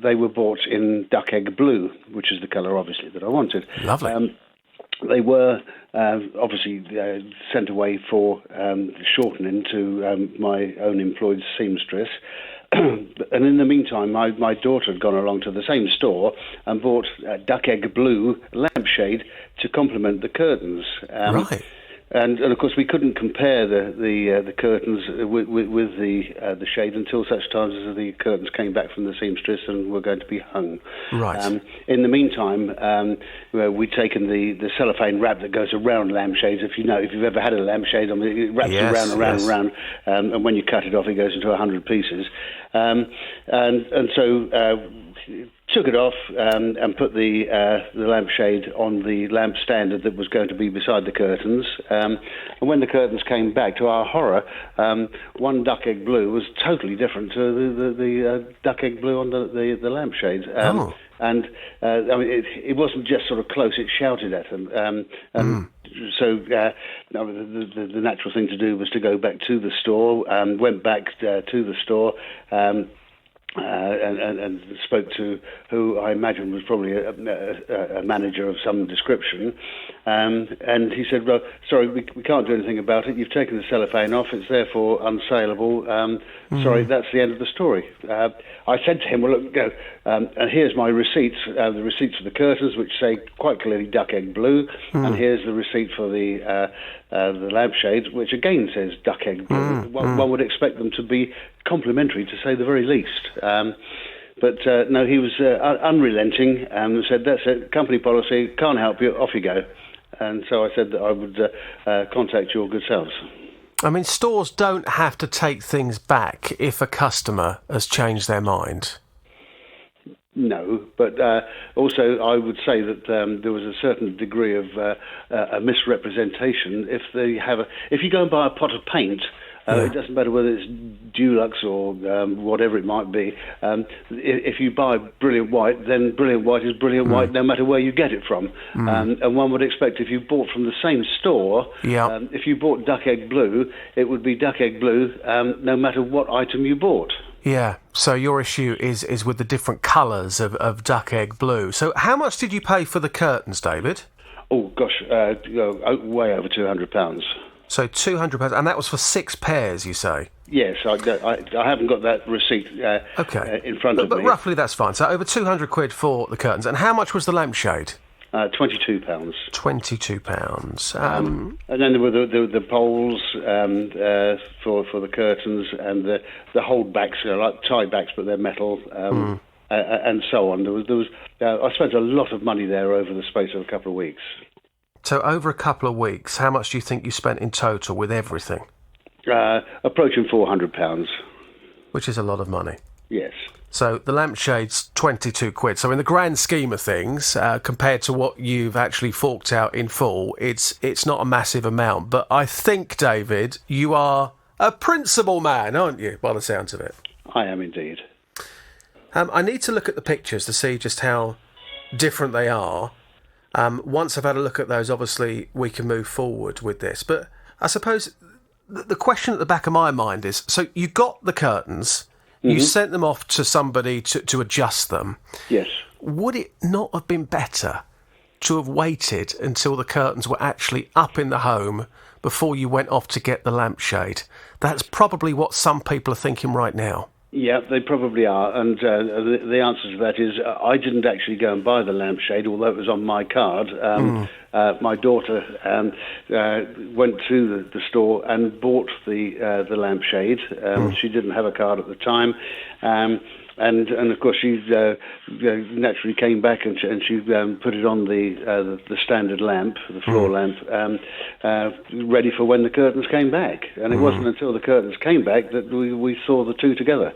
they were bought in duck egg blue, which is the colour, obviously, that I wanted. Lovely. They were obviously sent away for shortening to my own employed seamstress. And in the meantime, my daughter had gone along to the same store and bought a duck egg blue lampshade to complement the curtains. Right. And of course, we couldn't compare the curtains with the shade until such times as the curtains came back from the seamstress and were going to be hung. Right. In the meantime, we'd taken the cellophane wrap that goes around lampshades. If you've ever had a lampshade, I mean, it wraps around and around and around, and when you cut it off, it goes into 100 pieces. And so. Took it off and put the lampshade on the lamp stand that was going to be beside the curtains. And when the curtains came back, to our horror, one duck egg blue was totally different to the duck egg blue on the lampshades. And I mean, it wasn't just sort of close; it shouted at them. So the natural thing to do was to go back to the store. Went back to the store. And spoke to who I imagine was probably a manager of some description. And he said, well, sorry, we can't do anything about it. You've taken the cellophane off. It's therefore unsaleable. Sorry, that's the end of the story. I said to him, well, look, go, and here's my receipts, the receipts for the curtains, which say quite clearly duck egg blue. And here's the receipt for the lampshades, which again says duck egg blue. One would expect them to be complimentary, to say the very least. But no, he was unrelenting and said, that's it, company policy, can't help you, off you go. And so I said that I would contact your good selves. I mean, stores don't have to take things back if a customer has changed their mind. No, but also I would say that there was a certain degree of a misrepresentation. If you go and buy a pot of paint, it doesn't matter whether it's Dulux or whatever it might be. If you buy Brilliant White, then Brilliant White is Brilliant White no matter where you get it from. And one would expect if you bought from the same store, if you bought Duck Egg Blue, it would be Duck Egg Blue no matter what item you bought. Yeah, so your issue is with the different colours of Duck Egg Blue. So how much did you pay for the curtains, David? Oh, gosh, way over £200. So £200, and that was for 6 pairs, you say? Yes, I haven't got that receipt in front of me. But roughly that's fine. So over £200 for the curtains. And how much was the lampshade? £22. £22. And then there were the poles for the curtains and the holdbacks, like tie backs, but they're metal, and so on. There was I spent a lot of money there over the space of a couple of weeks. So over a couple of weeks, how much do you think you spent in total with everything? Approaching £400. Which is a lot of money. Yes. So the lampshade's 22 quid. So in the grand scheme of things, compared to what you've actually forked out in full, it's not a massive amount. But I think, David, you are a principled man, aren't you, by the sounds of it? I am indeed. I need to look at the pictures to see just how different they are. Once I've had a look at those, obviously, we can move forward with this. But I suppose the question at the back of my mind is, so you got the curtains, you sent them off to somebody to adjust them. Yes. Would it not have been better to have waited until the curtains were actually up in the home before you went off to get the lampshade? That's probably what some people are thinking right now. Yeah, they probably are. And the answer to that is I didn't actually go and buy the lampshade, although it was on my card. My daughter went to the store and bought the lampshade. She didn't have a card at the time. And of course, she naturally came back and she put it on the standard lamp, the floor lamp, ready for when the curtains came back. And it wasn't until the curtains came back that we saw the two together.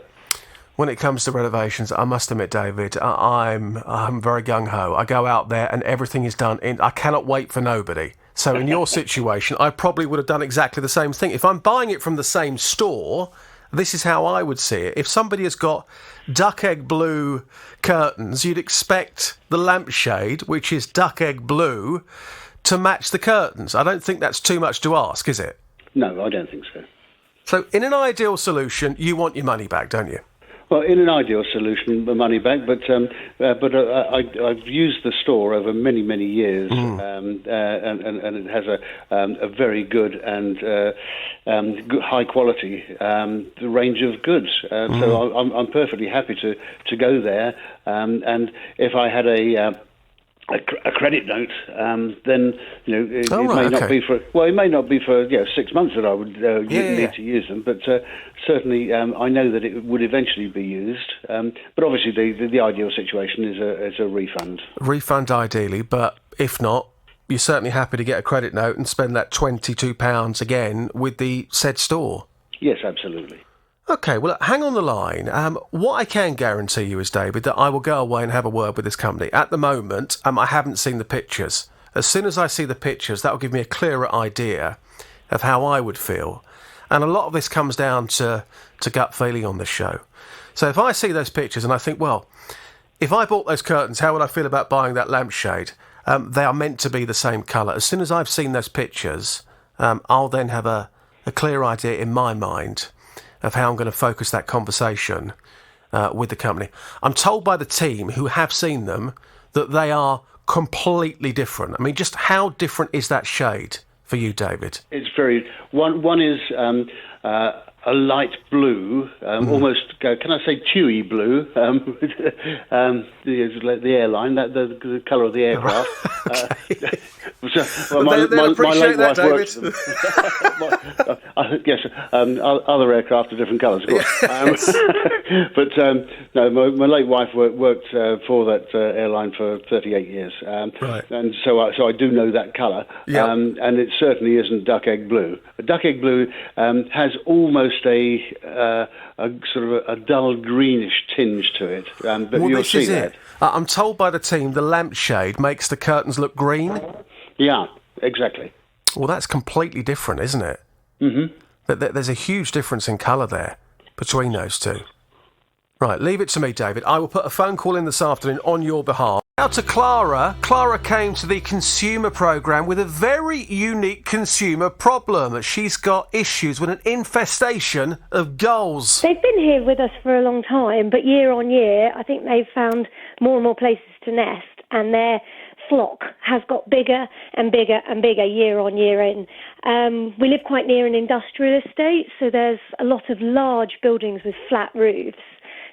When it comes to renovations, I must admit, David, I'm very gung-ho. I go out there and everything is done I cannot wait for nobody. So in your situation, I probably would have done exactly the same thing. If I'm buying it from the same store, this is how I would see it. If somebody has got duck egg blue curtains, you'd expect the lampshade, which is duck egg blue, to match the curtains. I don't think that's too much to ask, is it? No, I don't think so. So in an ideal solution, you want your money back, don't you? Well, in an ideal solution, the money back, but I've used the store over many, many years, and it has a very good and high quality range of goods. So I'm perfectly happy to go there, and if I had a credit note, then it may not be for 6 months that I would need to use them, but certainly I know that it would eventually be used. But obviously the ideal situation is a refund. Refund ideally, but if not, you're certainly happy to get a credit note and spend that £22 again with the said store. Yes, absolutely. OK, well, hang on the line. What I can guarantee you is, David, that I will go away and have a word with this company. At the moment, I haven't seen the pictures. As soon as I see the pictures, that will give me a clearer idea of how I would feel. And a lot of this comes down to gut feeling on this show. So if I see those pictures and I think, well, if I bought those curtains, how would I feel about buying that lampshade? They are meant to be the same colour. As soon as I've seen those pictures, I'll then have a clear idea in my mind of how I'm going to focus that conversation with the company. I'm told by the team who have seen them that they are completely different. I mean, just how different is that shade for you, David? It's very... One is a light blue, almost, can I say chewy blue, the airline, the colour of the aircraft. They'll appreciate that, David. Yes, other aircraft are different colours, of course. But no, my late wife worked for that airline for 38 years, right. And so I do know that colour, and it certainly isn't duck egg blue. Duck egg blue has almost a sort of a dull greenish tinge to it, but well, you'll see that. I'm told by the team the lampshade makes the curtains look green. Yeah, exactly. Well, that's completely different, isn't it? Mm-hmm. There's a huge difference in colour there between those two. Right, leave it to me, David. I will put a phone call in this afternoon on your behalf. Now to Clara. Clara came to the consumer programme with a very unique consumer problem. She's got issues with an infestation of gulls. They've been here with us for a long time, but year on year, I think they've found more and more places to nest, and their flock has got bigger and bigger and bigger year on year in. We live quite near an industrial estate, so there's a lot of large buildings with flat roofs.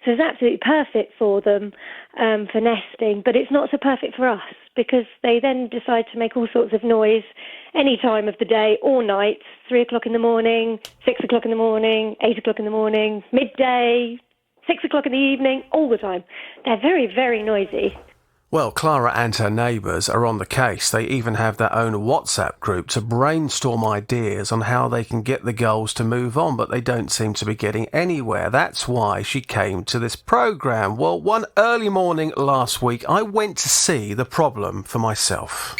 So it's absolutely perfect for them for nesting, but it's not so perfect for us because they then decide to make all sorts of noise any time of the day or night, 3 o'clock in the morning, 6 o'clock in the morning, 8 o'clock in the morning, midday, 6 o'clock in the evening, all the time. They're very, very noisy. Well, Clara and her neighbours are on the case. They even have their own WhatsApp group to brainstorm ideas on how they can get the gulls to move on, but they don't seem to be getting anywhere. That's why she came to this programme. Well, one early morning last week, I went to see the problem for myself.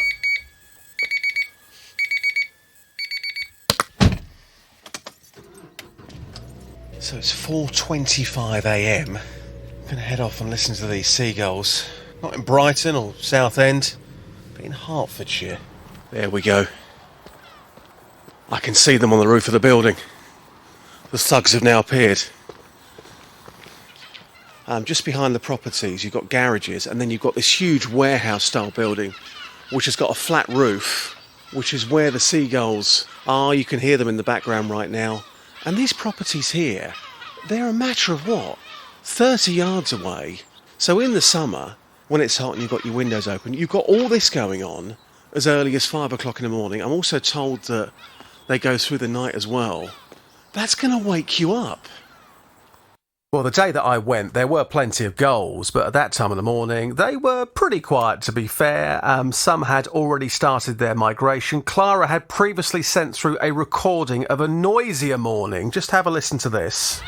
So it's 4:25 a.m. I'm going to head off and listen to these seagulls. Not in Brighton or Southend, but in Hertfordshire. There we go. I can see them on the roof of the building. The thugs have now appeared. Just behind the properties, you've got garages, and then you've got this huge warehouse-style building, which has got a flat roof, which is where the seagulls are. You can hear them in the background right now. And these properties here, they're a matter of what? 30 yards away. So in the summer, when it's hot and you've got your windows open, you've got all this going on as early as 5 o'clock in the morning. I'm also told that they go through the night as well. That's going to wake you up. Well, the day that I went, there were plenty of gulls, but at that time of the morning, they were pretty quiet, to be fair. Some had already started their migration. Clara had previously sent through a recording of a noisier morning. Just have a listen to this.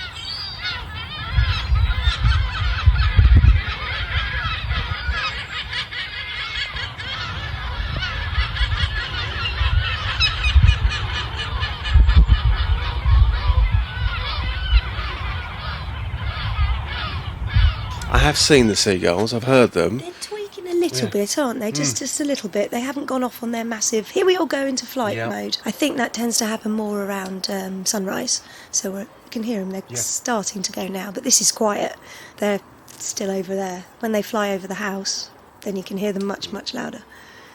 I have seen the seagulls, I've heard them. They're tweaking a little bit, aren't they? Just a little bit. They haven't gone off on their massive, here we all go into flight mode. I think that tends to happen more around sunrise. So we can hear them, they're starting to go now. But this is quiet. They're still over there. When they fly over the house, then you can hear them much, much louder.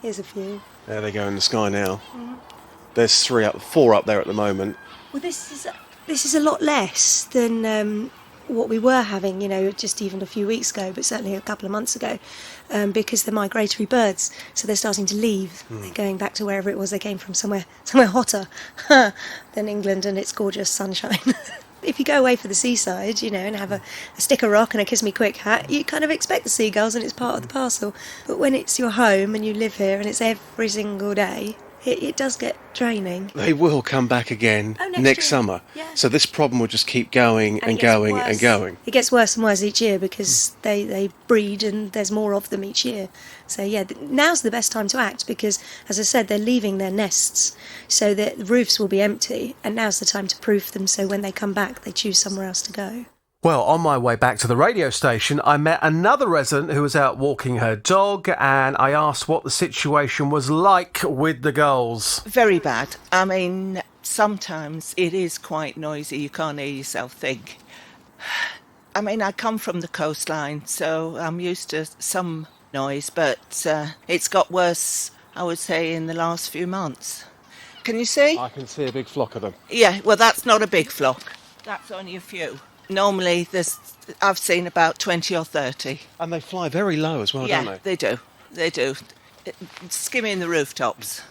Here's a few. There they go in the sky now. There's 4 up there at the moment. Well, this is a lot less than what we were having, just even a few weeks ago, but certainly a couple of months ago, because they're migratory birds, so they're starting to leave. They're going back to wherever it was they came from, somewhere hotter than England and its gorgeous sunshine. If you go away for the seaside, and have a stick of rock and a kiss me quick hat, you kind of expect the seagulls and it's part of the parcel. But when it's your home and you live here and it's every single day, it does get draining. They will come back again next summer. Yeah. So this problem will just keep going and going and going. It gets worse and worse each year because they breed and there's more of them each year. So now's the best time to act because, as I said, they're leaving their nests so that the roofs will be empty, and now's the time to proof them so when they come back they choose somewhere else to go. Well, on my way back to the radio station, I met another resident who was out walking her dog, and I asked what the situation was like with the gulls. Very bad. I mean, sometimes it is quite noisy. You can't hear yourself think. I mean, I come from the coastline, so I'm used to some noise, but it's got worse, I would say, in the last few months. Can you see? I can see a big flock of them. Yeah, well, that's not a big flock. That's only a few. Normally, I've seen about 20 or 30. And they fly very low as well, don't they? They do. Skimming the rooftops.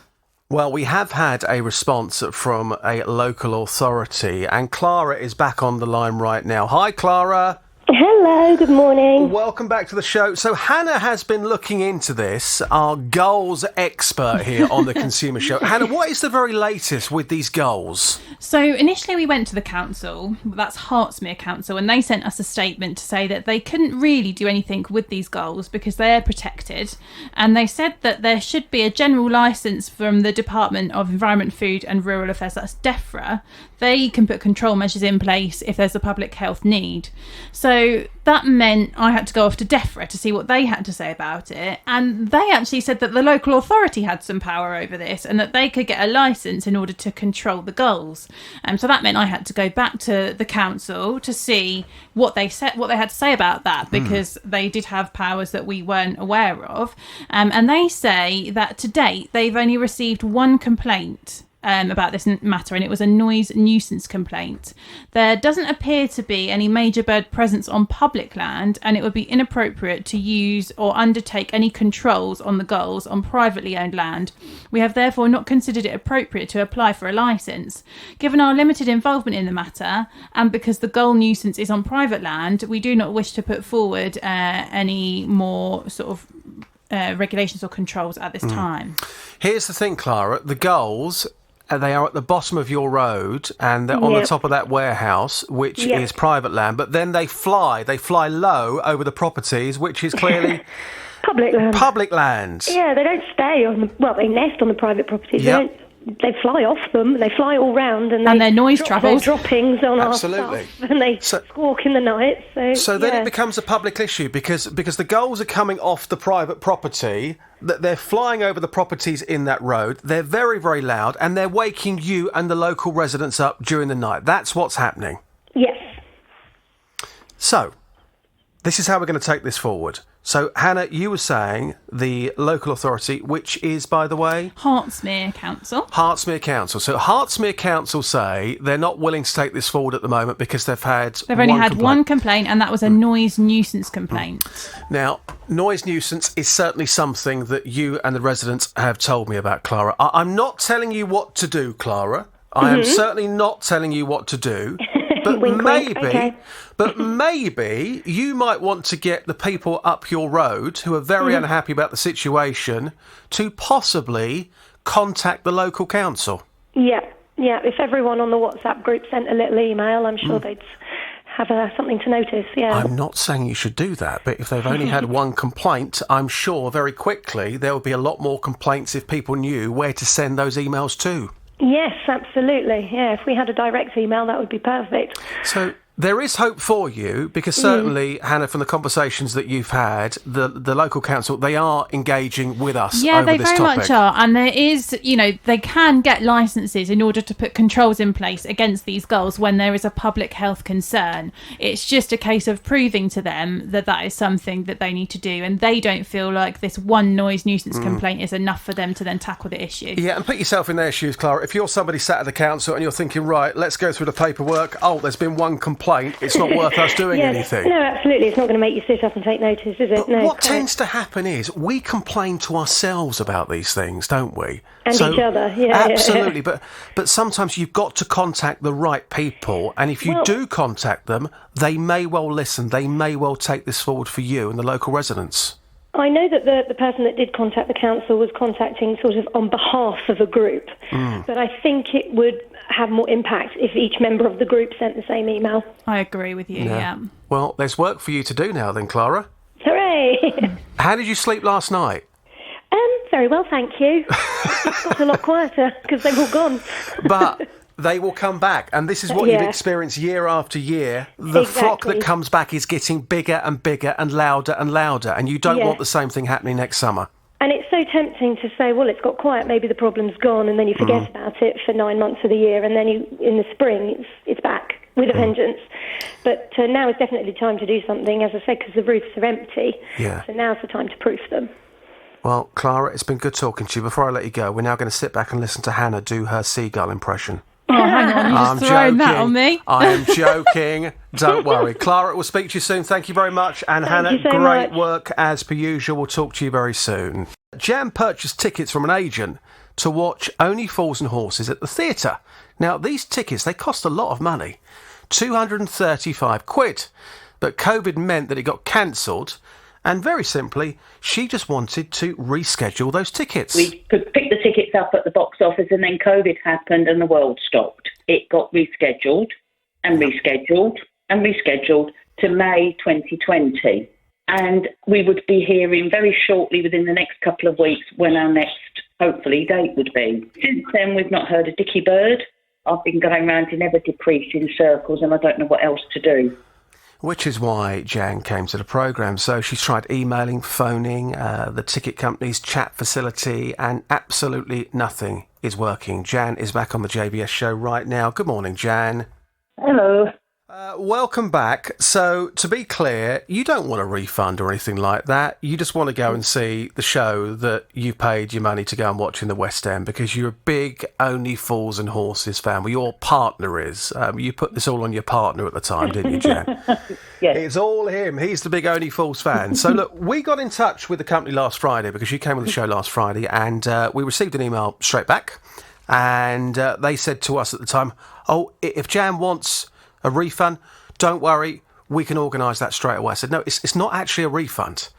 Well, we have had a response from a local authority, and Clara is back on the line right now. Hi, Clara. Hello, good morning. Welcome back to the show. So Hannah has been looking into this, our gulls expert here on the Consumer Show. Hannah, what is the very latest with these gulls? So initially we went to the council, that's Hertsmere Council, and they sent us a statement to say that they couldn't really do anything with these gulls because they're protected. And they said that there should be a general licence from the Department of Environment, Food and Rural Affairs, that's DEFRA. They can put control measures in place if there's a public health need. So that meant I had to go off to DEFRA to see what they had to say about it. And they actually said that the local authority had some power over this and that they could get a licence in order to control the gulls. So that meant I had to go back to the council to see what they had to say about that, because they did have powers that we weren't aware of. And they say that to date they've only received one complaint about this matter, and it was a noise nuisance complaint. There doesn't appear to be any major bird presence on public land, and it would be inappropriate to use or undertake any controls on the gulls on privately owned land. We have therefore not considered it appropriate to apply for a licence. Given our limited involvement in the matter, and because the gull nuisance is on private land, we do not wish to put forward any more sort of regulations or controls at this time. Here's the thing, Clara. The gulls, they are at the bottom of your road and they're on the top of that warehouse, which is private land, but then they fly low over the properties, which is clearly public land. Yeah, they don't stay they nest on the private properties. They fly off them. They fly all round, and their noise travels. Their droppings on our stuff, and they squawk in the night. So then it becomes a public issue because the gulls are coming off the private property. That they're flying over the properties in that road. They're very, very loud, and they're waking you and the local residents up during the night. That's what's happening. Yes. So, this is how we're going to take this forward. So, Hannah, you were saying the local authority, which is, by the way? Hertsmere Council. Hertsmere Council. So, Hertsmere Council say they're not willing to take this forward at the moment because they've only had one complaint, and that was a noise nuisance complaint. Now, noise nuisance is certainly something that you and the residents have told me about, Clara. I'm not telling you what to do, Clara. I am certainly not telling you what to do. But maybe you might want to get the people up your road who are very unhappy about the situation to possibly contact the local council. Yeah. If everyone on the WhatsApp group sent a little email, I'm sure they'd have something to notice. Yeah. I'm not saying you should do that, but if they've only had one complaint, I'm sure very quickly there would be a lot more complaints if people knew where to send those emails to. Yes, absolutely. Yeah, if we had a direct email, that would be perfect. So there is hope for you because certainly, Hannah, from the conversations that you've had, the local council, they are engaging with us over this topic. Yeah, they very much are. And there is, they can get licences in order to put controls in place against these gulls when there is a public health concern. It's just a case of proving to them that is something that they need to do. And they don't feel like this one noise nuisance complaint is enough for them to then tackle the issue. Yeah, and put yourself in their shoes, Clara. If you're somebody sat at the council and you're thinking, right, let's go through the paperwork. Oh, there's been one complaint. It's not worth us doing anything. No, absolutely. It's not going to make you sit up and take notice, is it? But what tends to happen is we complain to ourselves about these things, don't we? And each other, yeah. Absolutely. But sometimes you've got to contact the right people. And if you do contact them, they may well listen. They may well take this forward for you and the local residents. I know that the person that did contact the council was contacting sort of on behalf of a group, but I think it would have more impact if each member of the group sent the same email. I agree with you, yeah. Well, there's work for you to do now then, Clara. Hooray! How did you sleep last night? Very well, thank you. It got a lot quieter because they've all gone. But they will come back, and this is what you've experienced year after year. The flock that comes back is getting bigger and bigger and louder, and you don't want the same thing happening next summer. And it's so tempting to say, well, it's got quiet, maybe the problem's gone, and then you forget about it for 9 months of the year, and then in the spring it's back with a vengeance. But now is definitely time to do something, as I said, because the roofs are empty. Yeah. So now's the time to proof them. Well, Clara, it's been good talking to you. Before I let you go, we're now going to sit back and listen to Hannah do her seagull impression. Oh, hang on, you just throwing that on me. I am joking. Don't worry. Clara, we'll speak to you soon. Thank you very much. And Hannah, great work as per usual. We'll talk to you very soon. Jan purchased tickets from an agent to watch Only Fools and Horses at the theatre. Now, these tickets, they cost a lot of money. 235 quid. But COVID meant that it got cancelled. And very simply, she just wanted to reschedule those tickets. We could pick the tickets up at the box office and then COVID happened and the world stopped. It got rescheduled and rescheduled and rescheduled to May 2020. And we would be hearing very shortly within the next couple of weeks when our next, hopefully, date would be. Since then, we've not heard a dicky bird. I've been going round in ever decreasing circles and I don't know what else to do. Which is why Jan came to the programme. So she's tried emailing, phoning, the ticket company's chat facility, and absolutely nothing is working. Jan is back on the JVS show right now. Good morning, Jan. Hello. Welcome back. So, to be clear, you don't want a refund or anything like that. You just want to go and see the show that you paid your money to go and watch in the West End because you're a big Only Fools and Horses fan. Well, your partner is. You put this all on your partner at the time, didn't you, Jan? Yes. It's all him. He's the big Only Fools fan. So, look, we got in touch with the company last Friday because you came on the show last Friday and we received an email straight back and they said to us at the time, oh, if Jan wants a refund, don't worry, we can organise that straight away. I said, no, it's not actually a refund.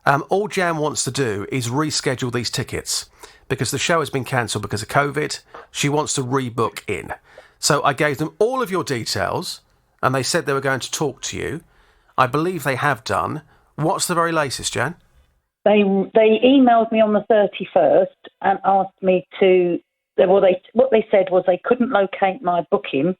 All Jan wants to do is reschedule these tickets because the show has been cancelled because of COVID. She wants to rebook in. So I gave them all of your details and they said they were going to talk to you. I believe they have done. What's the very latest, Jan? They emailed me on the 31st and asked me to. What they said was they couldn't locate my booking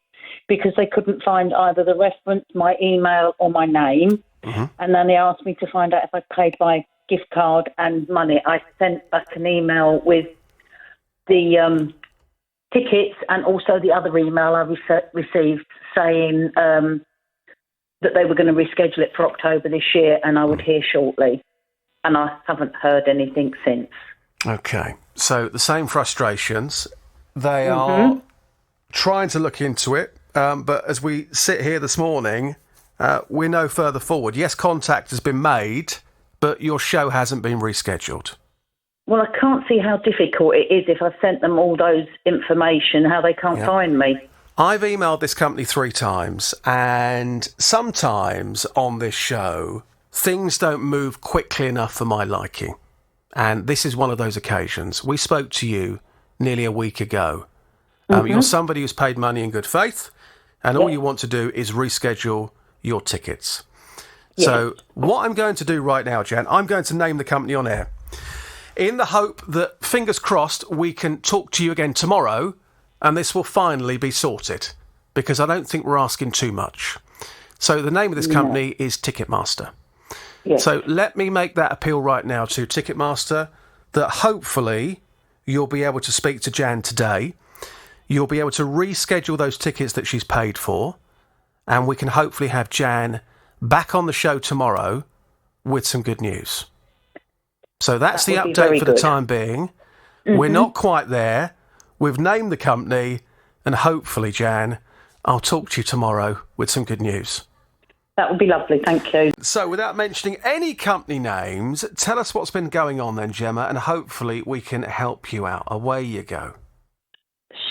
because they couldn't find either the reference, my email, or my name. Mm-hmm. And then they asked me to find out if I paid by gift card and money. I sent back an email with the tickets and also the other email I received saying that they were going to reschedule it for October this year and I would hear shortly. And I haven't heard anything since. Okay. So the same frustrations. They are trying to look into it. But as we sit here this morning, we're no further forward. Yes, contact has been made, but your show hasn't been rescheduled. Well, I can't see how difficult it is if I've sent them all those information, how they can't find me. I've emailed this company 3 times, and sometimes on this show, things don't move quickly enough for my liking. And this is one of those occasions. We spoke to you nearly a week ago. You're somebody who's paid money in good faith, and all you want to do is reschedule your tickets. So what I'm going to do right now, Jan, I'm going to name the company on air in the hope that, fingers crossed, we can talk to you again tomorrow and this will finally be sorted, because I don't think we're asking too much. So the name of this company is Ticketmaster. So let me make that appeal right now to Ticketmaster, that hopefully you'll be able to speak to Jan today. You'll be able to reschedule those tickets that she's paid for, and we can hopefully have Jan back on the show tomorrow with some good news. So that's the update for the time being. We're not quite there. We've named the company, and hopefully, Jan, I'll talk to you tomorrow with some good news. That would be lovely, thank you. So without mentioning any company names, tell us what's been going on then, Gemma, and hopefully we can help you out. Away you go.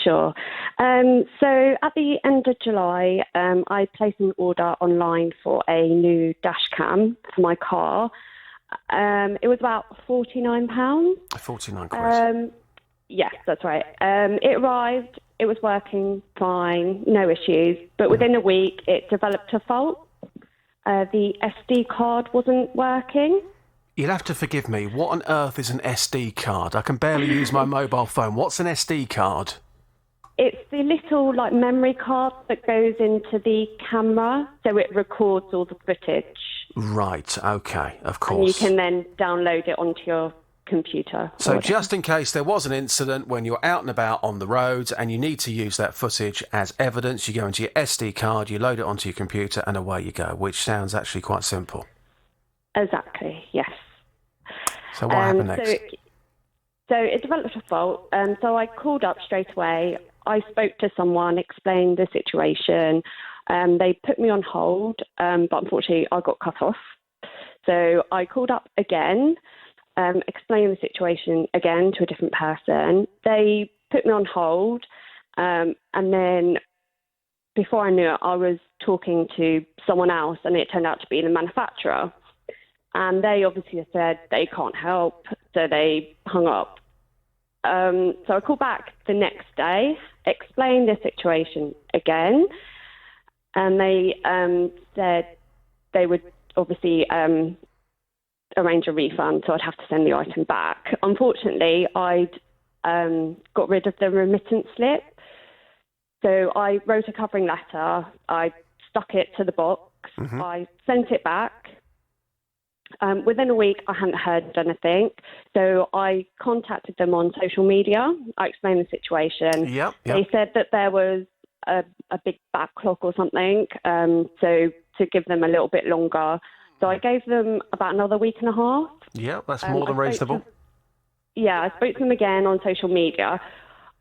Sure. So at the end of July, I placed an order online for a new dash cam for my car. It was about £49. 49 quid. Yes, that's right. It arrived, it was working fine, no issues, but within a week it developed a fault. The SD card wasn't working. You'll have to forgive me. What on earth is an SD card? I can barely use my mobile phone. What's an SD card? It's the little memory card that goes into the camera, so it records all the footage. Right, okay, of course. And you can then download it onto your computer. So just in case there was an incident when you're out and about on the roads and you need to use that footage as evidence, you go into your SD card, you load it onto your computer, and away you go, which sounds actually quite simple. Exactly, yes. So what happened next? So it developed a fault, so I called up straight away. I spoke to someone, explained the situation. They put me on hold, but unfortunately I got cut off. So I called up again, explained the situation again to a different person. They put me on hold, and then before I knew it, I was talking to someone else, and it turned out to be the manufacturer. And they obviously said they can't help, so they hung up. So I called back the next day, explained the situation again, and they said they would obviously arrange a refund, so I'd have to send the item back. Unfortunately, I'd got rid of the remittance slip, so I wrote a covering letter, I stuck it to the box, I sent it back. Within a week, I hadn't heard anything, so I contacted them on social media. I explained the situation. Yep. They said that there was a big backlog or something, so to give them a little bit longer. So I gave them about another week and a half. Yeah, that's more than reasonable. I spoke to them again on social media,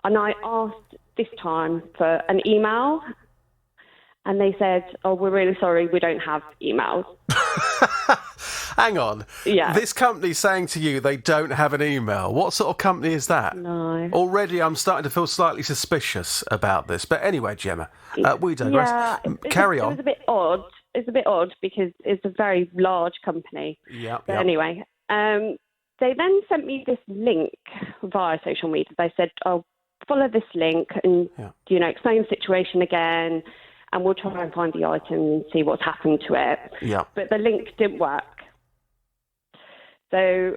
and I asked this time for an email, and they said, "Oh, we're really sorry, we don't have emails." Hang on. Yeah. This company's saying to you they don't have an email. What sort of company is that? No. Already I'm starting to feel slightly suspicious about this. But anyway, Gemma, we digress. Yeah, Carry on. It was a bit odd. It's a bit odd because it's a very large company. Yeah. But anyway, They then sent me this link via social media. They said, "Oh, follow this link and explain the situation again, and we'll try and find the item and see what's happened to it." Yeah. But the link didn't work. So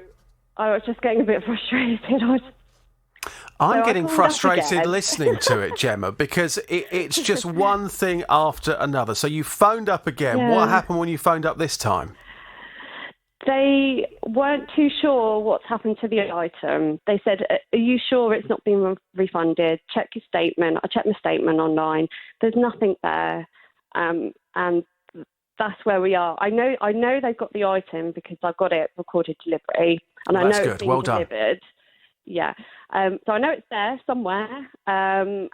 I was just getting a bit frustrated. I'm getting frustrated listening to it, Gemma, because it's just one thing after another. So you phoned up again. Yeah. What happened when you phoned up this time? They weren't too sure what's happened to the item. They said, "Are you sure it's not been refunded? Check your statement." I checked my statement online. There's nothing there. And that's where we are. I know they've got the item because I've got it recorded delivery. And I know it's been delivered. Yeah. So I know it's there somewhere. And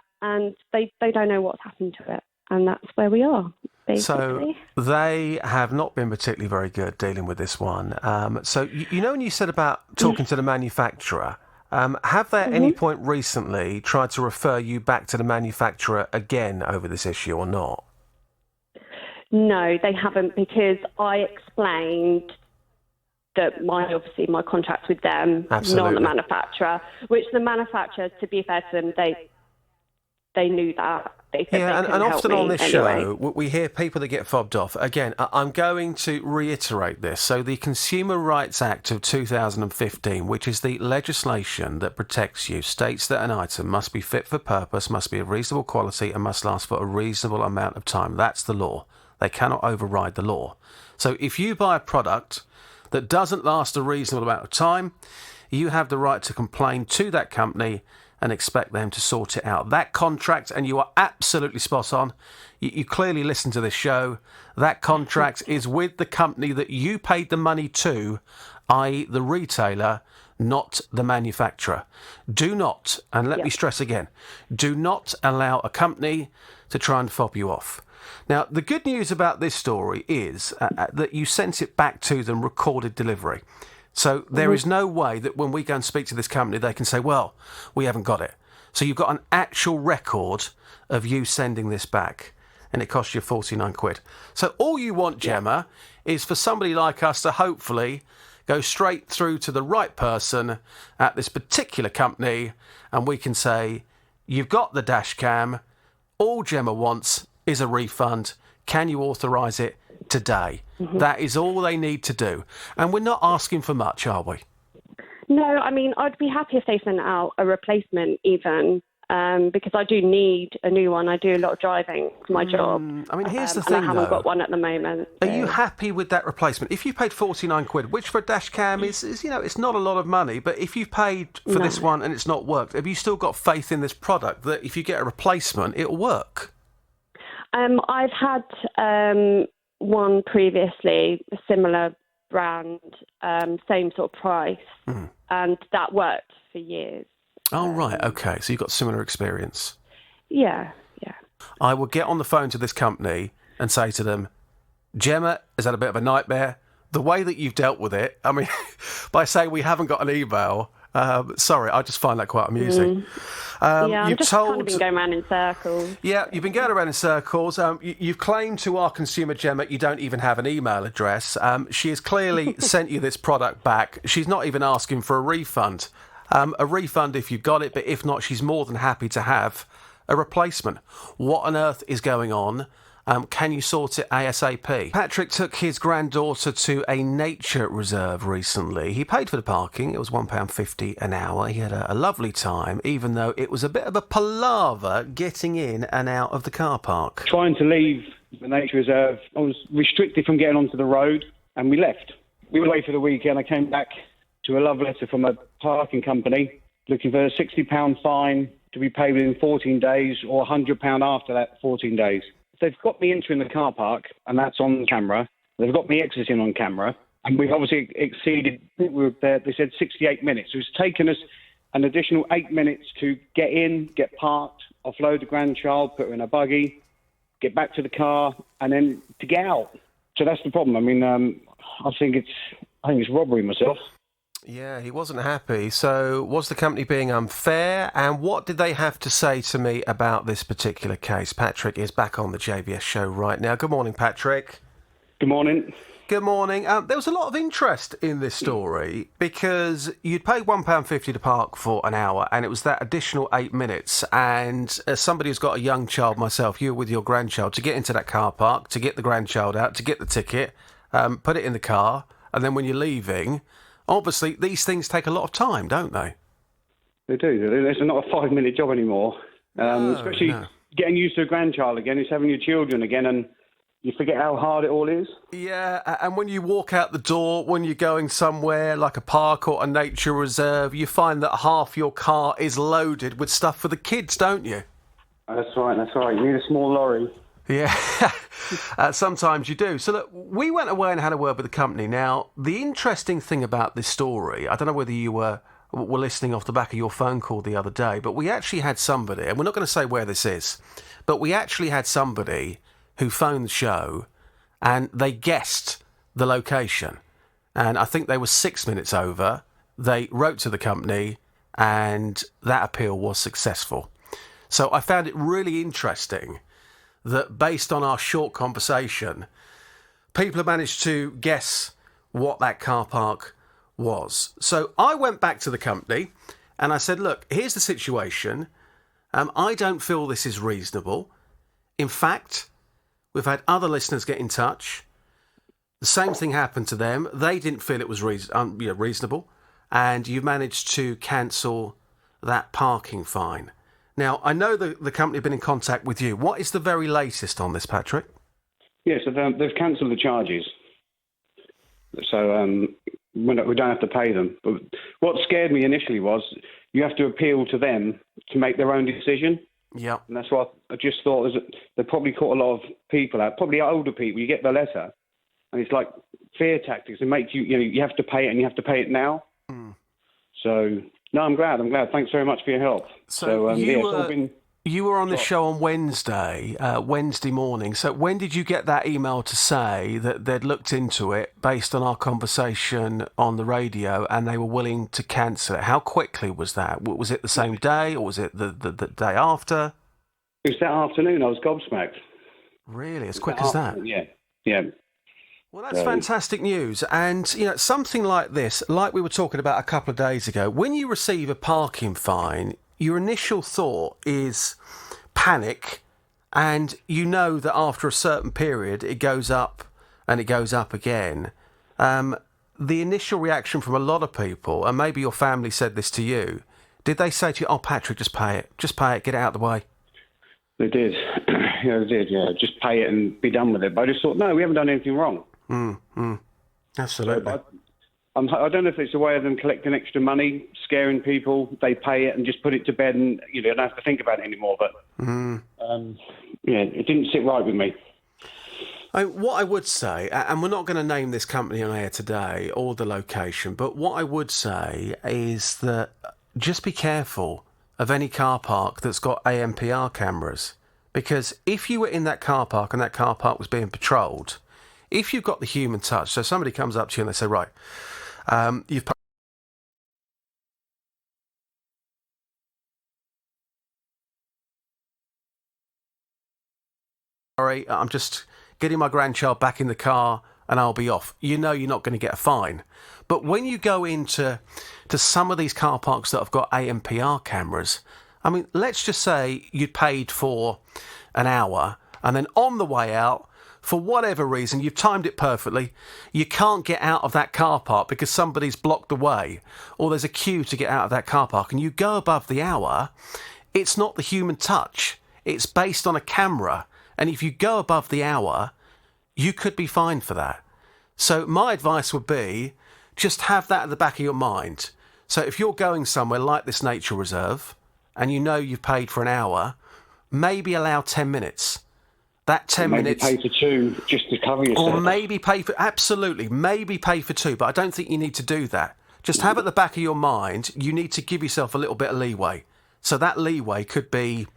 they don't know what's happened to it. And that's where we are, basically. So they have not been particularly very good dealing with this one. So you know when you said about talking to the manufacturer, have they at any point recently tried to refer you back to the manufacturer again over this issue or not? No, they haven't, because I explained that my contract's with them, not the manufacturer, which the manufacturer, to be fair to them, they knew that. They said and often on this show, we hear people that get fobbed off. Again, I'm going to reiterate this. So the Consumer Rights Act of 2015, which is the legislation that protects you, states that an item must be fit for purpose, must be of reasonable quality, and must last for a reasonable amount of time. That's the law. They cannot override the law. So if you buy a product that doesn't last a reasonable amount of time, you have the right to complain to that company and expect them to sort it out. That contract, and you are absolutely spot on, you clearly listen to this show, that contract is with the company that you paid the money to, i.e. the retailer, not the manufacturer. Do not, and let me stress again, do not allow a company to try and fob you off. Now, the good news about this story is that you sent it back to them recorded delivery. So there is no way that when we go and speak to this company, they can say, well, we haven't got it. So you've got an actual record of you sending this back, and it cost you 49 quid. So all you want, Gemma, is for somebody like us to hopefully go straight through to the right person at this particular company, and we can say, you've got the dash cam. All Gemma wants is a refund. Can you authorise it today? That is all they need to do. And we're not asking for much, are we? No, I mean, I'd be happy if they sent out a replacement even, because I do need a new one. I do a lot of driving for my job. I mean, here's the thing, I haven't got one at the moment. Are you happy with that replacement? If you paid 49 quid, which for a dash cam is it's not a lot of money, but if you paid for this one and it's not worked, have you still got faith in this product that if you get a replacement, it'll work? I've had one previously, a similar brand, same sort of price, and that worked for years. Oh, right, okay. So you've got similar experience. Yeah. I will get on the phone to this company and say to them, Gemma has had a bit of a nightmare. The way that you've dealt with it, I mean, by saying we haven't got an email, sorry, I just find that quite amusing. I'm just kind of been going around in circles. Yeah, you've been going around in circles. You've claimed to our consumer, Gemma, you don't even have an email address. She has clearly sent you this product back. She's not even asking for a refund. A refund if you've got it, but if not, she's more than happy to have a replacement. What on earth is going on? Can you sort it ASAP? Patrick took his granddaughter to a nature reserve recently. He paid for the parking. It was £1.50 an hour. He had a lovely time, even though it was a bit of a palaver getting in and out of the car park. Trying to leave the nature reserve, I was restricted from getting onto the road, and we left. We were away for the weekend. I came back to a love letter from a parking company looking for a £60 fine to be paid within 14 days or £100 after that 14 days. They've got me entering the car park, and that's on camera. They've got me exiting on camera, and we've obviously exceeded, we were there, they said 68 minutes. So it's taken us an additional 8 minutes to get in, get parked, offload the grandchild, put her in a buggy, get back to the car, and then to get out. So that's the problem. I mean, I think it's robbery myself. Yeah, he wasn't happy. So was the company being unfair? And what did they have to say to me about this particular case? Patrick is back on the JVS show right now. Good morning, Patrick. Good morning. Good morning. There was a lot of interest in this story because you'd paid £1.50 to park for an hour, and it was that additional 8 minutes. And as somebody who's got a young child myself, you with your grandchild, to get into that car park, to get the grandchild out, to get the ticket, put it in the car, and then when you're leaving, obviously these things take a lot of time, don't they? They do. It's not a 5-minute job anymore. Especially getting used to a grandchild again. It's having your children again, and you forget how hard it all is. Yeah, and when you walk out the door, when you're going somewhere like a park or a nature reserve, you find that half your car is loaded with stuff for the kids, don't you? That's right. You need a small lorry. Yeah, sometimes you do. So look, we went away and had a word with the company. Now, the interesting thing about this story, I don't know whether you were listening off the back of your phone call the other day, but we actually had somebody, and we're not going to say where this is, but we actually had somebody who phoned the show and they guessed the location. And I think they were 6 minutes over. They wrote to the company and that appeal was successful. So I found it really interesting that based on our short conversation, people have managed to guess what that car park was. So I went back to the company and I said, look, here's the situation. I don't feel this is reasonable. In fact, we've had other listeners get in touch. The same thing happened to them. They didn't feel it was reasonable. And you managed to cancel that parking fine. Now, I know the company have been in contact with you. What is the very latest on this, Patrick? Yes, they've cancelled the charges. So we don't have to pay them. But what scared me initially was you have to appeal to them to make their own decision. Yeah. And that's what I just thought, they probably caught a lot of people out, probably older people. You get the letter, and it's like fear tactics. They make you have to pay it, and you have to pay it now. Mm. So, no, I'm glad. Thanks very much for your help. So you were on the show on Wednesday morning. So when did you get that email to say that they'd looked into it based on our conversation on the radio and they were willing to cancel it? How quickly was that? Was it the same day or was it the day after? It was that afternoon. I was gobsmacked. Really? As quick as that? Yeah. Well, that's fantastic news. And, something like this, like we were talking about a couple of days ago, when you receive a parking fine, your initial thought is panic, and you know that after a certain period it goes up and it goes up again. The initial reaction from a lot of people, and maybe your family said this to you, did they say to you, "Oh, Patrick, just pay it, get it out of the way"? They did. They did, just pay it and be done with it. But I just thought, no, we haven't done anything wrong. Absolutely. So, I don't know if it's a way of them collecting extra money, scaring people. They pay it and just put it to bed, and you don't have to think about it anymore. But it didn't sit right with me. What I would say, and we're not going to name this company on air today or the location, but what I would say is that just be careful of any car park that's got ANPR cameras, because if you were in that car park and that car park was being patrolled, if you've got the human touch, so somebody comes up to you and they say, right, you've sorry, I'm just getting my grandchild back in the car and I'll be off. You know you're not going to get a fine. But when you go into some of these car parks that have got ANPR cameras, I mean, let's just say you'd paid for an hour and then on the way out, for whatever reason, you've timed it perfectly, you can't get out of that car park because somebody's blocked the way, or there's a queue to get out of that car park, and you go above the hour, it's not the human touch. It's based on a camera. And if you go above the hour, you could be fined for that. So my advice would be just have that at the back of your mind. So if you're going somewhere like this nature reserve, and you know you've paid for an hour, maybe allow 10 minutes. That 10 minutes. Maybe pay for 2 just to cover yourself. Or maybe pay for, absolutely, maybe pay for 2, but I don't think you need to do that. Just have at the back of your mind, you need to give yourself a little bit of leeway. So that leeway could be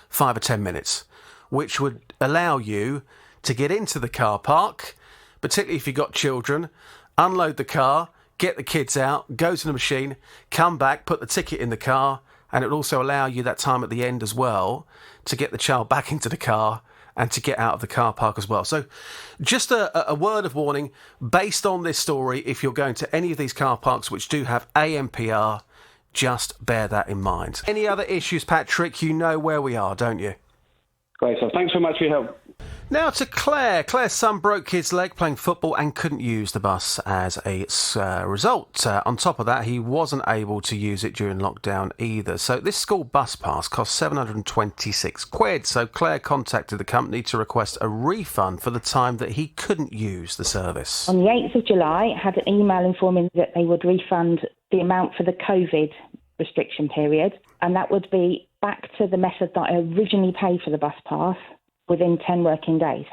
5 or 10 minutes, which would allow you to get into the car park, particularly if you've got children, unload the car, get the kids out, go to the machine, come back, put the ticket in the car, and it would also allow you that time at the end as well to get the child back into the car and to get out of the car park as well. So just a word of warning, based on this story, if you're going to any of these car parks which do have ANPR, just bear that in mind. Any other issues, Patrick? You know where we are, don't you? Great, so thanks so much for your help. Now to Claire. Claire's son broke his leg playing football and couldn't use the bus as a result. On top of that, he wasn't able to use it during lockdown either. So this school bus pass cost £726. So Claire contacted the company to request a refund for the time that he couldn't use the service. On the 8th of July, I had an email informing that they would refund the amount for the COVID restriction period, and that would be back to the method that I originally paid for the bus pass within 10 working days.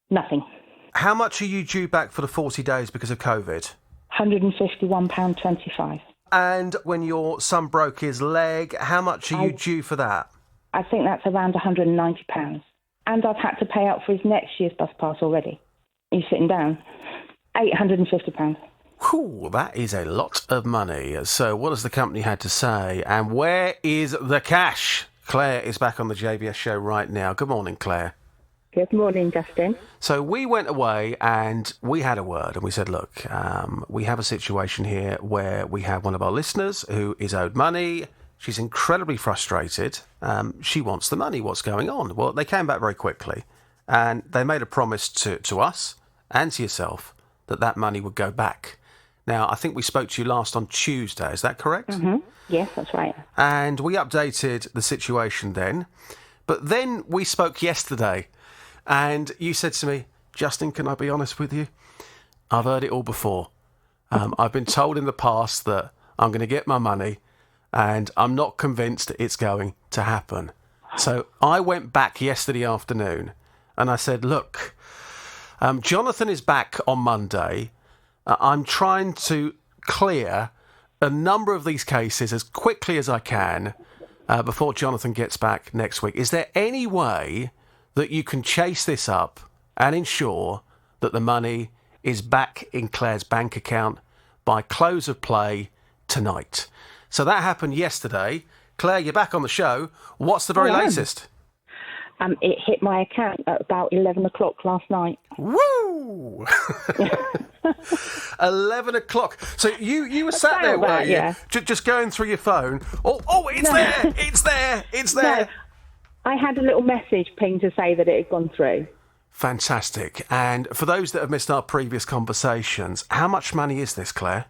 Nothing. How much are you due back for the 40 days because of COVID? £151.25. And when your son broke his leg, how much are you due for that? I think that's around £190. And I've had to pay out for his next year's bus pass already. Are you sitting down? £850. Whew, that is a lot of money. So what has the company had to say? And where is the cash? Claire is back on the JVS show right now. Good morning, Claire. Good morning, Justin. So we went away and we had a word and we said, look, we have a situation here where we have one of our listeners who is owed money. She's incredibly frustrated. She wants the money. What's going on? Well, they came back very quickly and they made a promise to us and to yourself that that money would go back. Now, I think we spoke to you last on Tuesday. Is that correct? Mm-hmm. Yes, that's right. And we updated the situation then. But then we spoke yesterday and you said to me, Justin, can I be honest with you? I've heard it all before. I've been told in the past that I'm going to get my money and I'm not convinced that it's going to happen. So I went back yesterday afternoon and I said, look, Jonathan is back on Monday. I'm trying to clear a number of these cases as quickly as I can before Jonathan gets back next week. Is there any way that you can chase this up and ensure that the money is back in Claire's bank account by close of play tonight? So that happened yesterday. Claire, you're back on the show. What's the very latest? It hit my account at about 11 o'clock last night. Woo! 11 o'clock. So you were sat there, weren't you? Just going through your phone. Oh, it's there! It's there! It's there! No, I had a little message ping to say that it had gone through. Fantastic. And for those that have missed our previous conversations, how much money is this, Claire?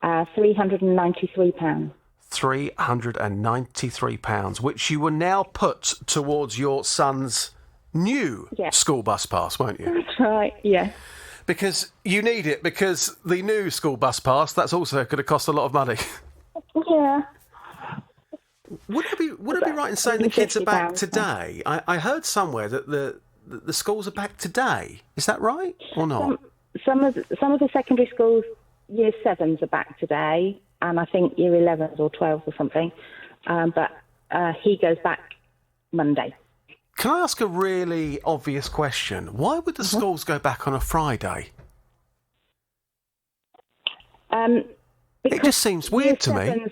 £393. £393, which you will now put towards your son's new school bus pass, won't you? That's right, yeah. Because you need it, because the new school bus pass, that's also going to cost a lot of money. Yeah. Would it be right in saying the kids are back today? I heard somewhere that the schools are back today. Is that right or not? Some of the secondary schools, year 7s are back today, and I think year 11s or 12s or something. But he goes back Monday. Can I ask a really obvious question? Why would the schools go back on a Friday? It just seems weird to me.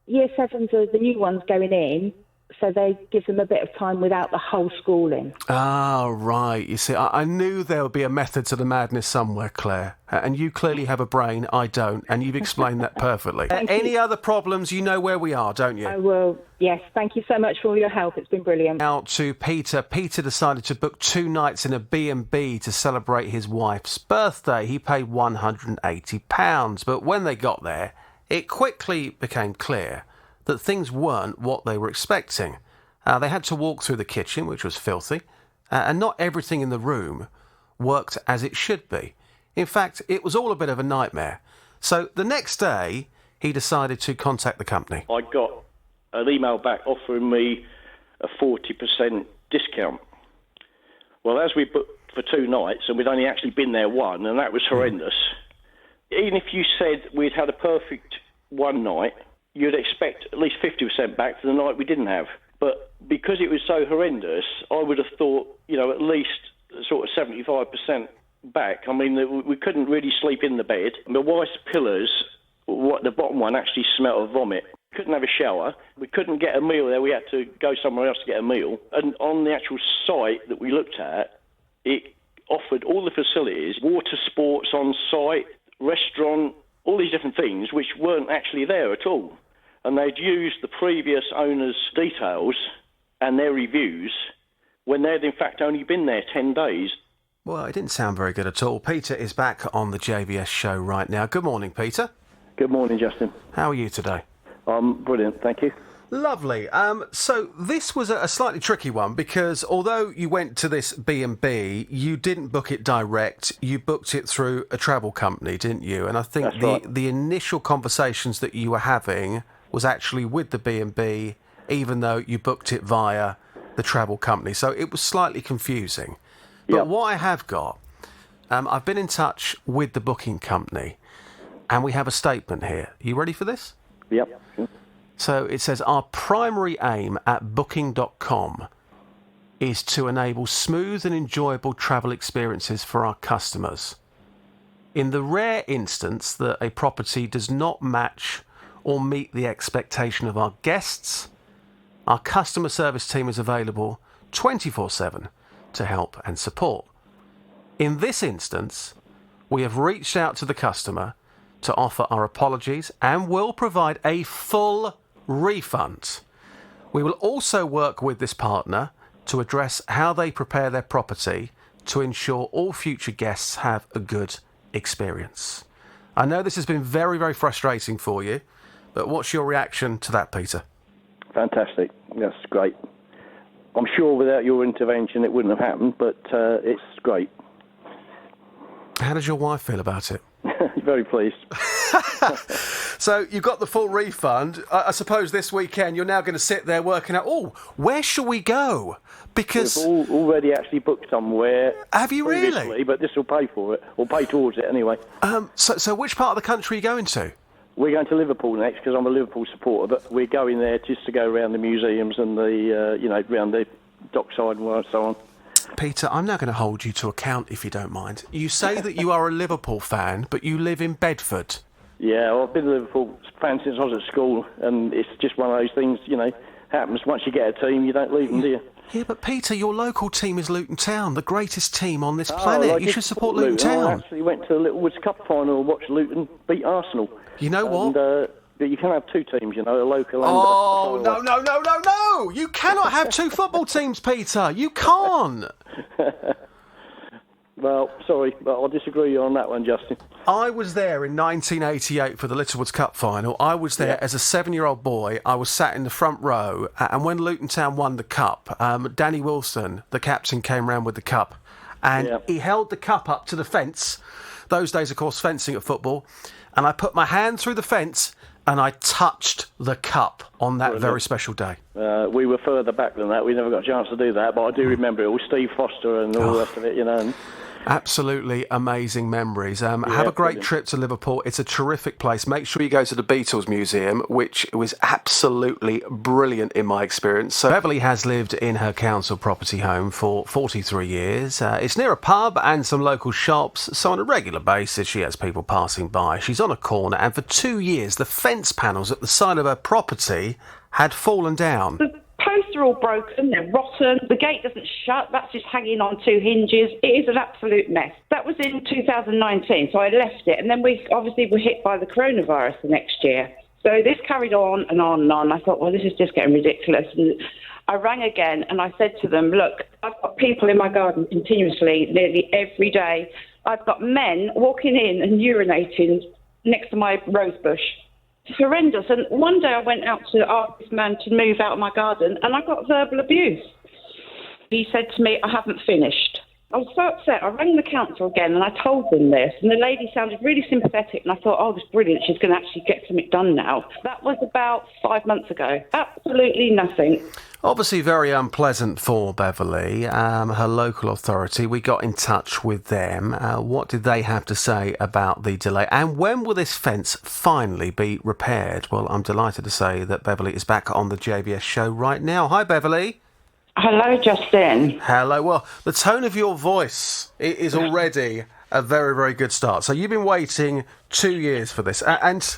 Year 7s are the new ones going in, so they give them a bit of time without the whole school in. Ah, right. You see, I knew there would be a method to the madness somewhere, Claire. And you clearly have a brain, I don't, and you've explained that perfectly. Any other problems, you know where we are, don't you? I will, yes. Thank you so much for all your help. It's been brilliant. Now to Peter. Peter decided to book 2 nights in a B&B to celebrate his wife's birthday. He paid £180, but when they got there, it quickly became clear that things weren't what they were expecting. They had to walk through the kitchen, which was filthy, and not everything in the room worked as it should be. In fact, it was all a bit of a nightmare. So the next day, he decided to contact the company. I got an email back offering me a 40% discount. Well, as we booked for 2 nights, and we'd only actually been there 1, and that was horrendous. Even if you said we'd had a perfect 1 night, you'd expect at least 50% back for the night we didn't have. But because it was so horrendous, I would have thought, at least sort of 75% back. I mean, we couldn't really sleep in the bed. My wife's pillows, the bottom one actually smelled of vomit. couldn't have a shower. We couldn't get a meal there. We had to go somewhere else to get a meal. And on the actual site that we looked at, it offered all the facilities, water sports on site, restaurant, all these different things which weren't actually there at all. And they'd used the previous owner's details and their reviews when they'd in fact only been there 10 days. Well, it didn't sound very good at all. Peter is back on the JVS show right now. Good morning, Peter. Good morning, Justin. How are you today? Brilliant, thank you. Lovely. So this was a slightly tricky one because although you went to this B&B, you didn't book it direct. You booked it through a travel company, didn't you? And I think the initial conversations that you were having was actually with the B&B, even though you booked it via the travel company. So it was slightly confusing. But what I have got, I've been in touch with the booking company, and we have a statement here. Are you ready for this? Yep. So it says, our primary aim at Booking.com is to enable smooth and enjoyable travel experiences for our customers. In the rare instance that a property does not match or meet the expectation of our guests, our customer service team is available 24/7 to help and support. In this instance, we have reached out to the customer to offer our apologies and will provide a full refund. We will also work with this partner to address how they prepare their property to ensure all future guests have a good experience. I know this has been very, very frustrating for you, but what's your reaction to that, Peter? Fantastic. That's great. I'm sure without your intervention it wouldn't have happened, but it's great. How does your wife feel about it? Very pleased. So you got the full refund. I suppose this weekend you're now going to sit there working out, where shall we go? Because we've already actually booked somewhere. Have you really? But this will pay for it, or pay towards it anyway. So which part of the country are you going to? We're going to Liverpool next because I'm a Liverpool supporter, but we're going there just to go around the museums and around the dockside and so on. Peter, I'm now going to hold you to account if you don't mind. You say that you are a Liverpool fan, but you live in Bedford. Yeah, well, I've been a Liverpool fan since I was at school, and it's just one of those things, happens. Once you get a team, you don't leave them, do you? Yeah, but Peter, your local team is Luton Town, the greatest team on this planet. You should support Luton Town. I actually went to the Little Woods Cup final and watched Luton beat Arsenal. You know what? But you can have two teams, a local and no! You cannot have two football teams, Peter. You can't. Well, sorry, but I'll disagree on that one, Justin. I was there in 1988 for the Littlewoods Cup final. I was there as a 7-year-old boy. I was sat in the front row, and when Luton Town won the cup, Danny Wilson, the captain, came round with the cup, and he held the cup up to the fence. Those days, of course, fencing at football. And I put my hand through the fence, and I touched the cup on that very special day. We were further back than that. We never got a chance to do that, but I do remember it all. Steve Foster and all the rest of it, And absolutely amazing memories. Have a great trip to Liverpool. It's a terrific place. Make sure you go to the Beatles Museum, which was absolutely brilliant in my experience. So Beverly has lived in her council property home for 43 years. It's near a pub and some local shops, so on a regular basis she has people passing by. She's on a corner, and for 2 years the fence panels at the side of her property had fallen down. The posts are all broken, they're rotten, the gate doesn't shut, that's just hanging on two hinges. It is an absolute mess. That was in 2019, so I left it, and then we obviously were hit by the coronavirus the next year. So this carried on and on and on. I thought, well, this is just getting ridiculous. And I rang again and I said to them, look, I've got people in my garden continuously, nearly every day. I've got men walking in and urinating next to my rose bush. It's horrendous. And one day I went out to ask this man to move out of my garden, and I got verbal abuse. He said to me, I haven't finished. I was so upset. I rang the council again and I told them this, and the lady sounded really sympathetic, and I thought, oh, that's brilliant. She's going to actually get something done now. That was about 5 months ago. Absolutely nothing. Obviously very unpleasant for Beverly, her local authority. We got in touch with them. What did they have to say about the delay? And when will this fence finally be repaired? Well, I'm delighted to say that Beverly is back on the JVS show right now. Hi, Beverly. Hello, Justin. Hello. Well, the tone of your voice is already a very, very good start. So you've been waiting 2 years for this. And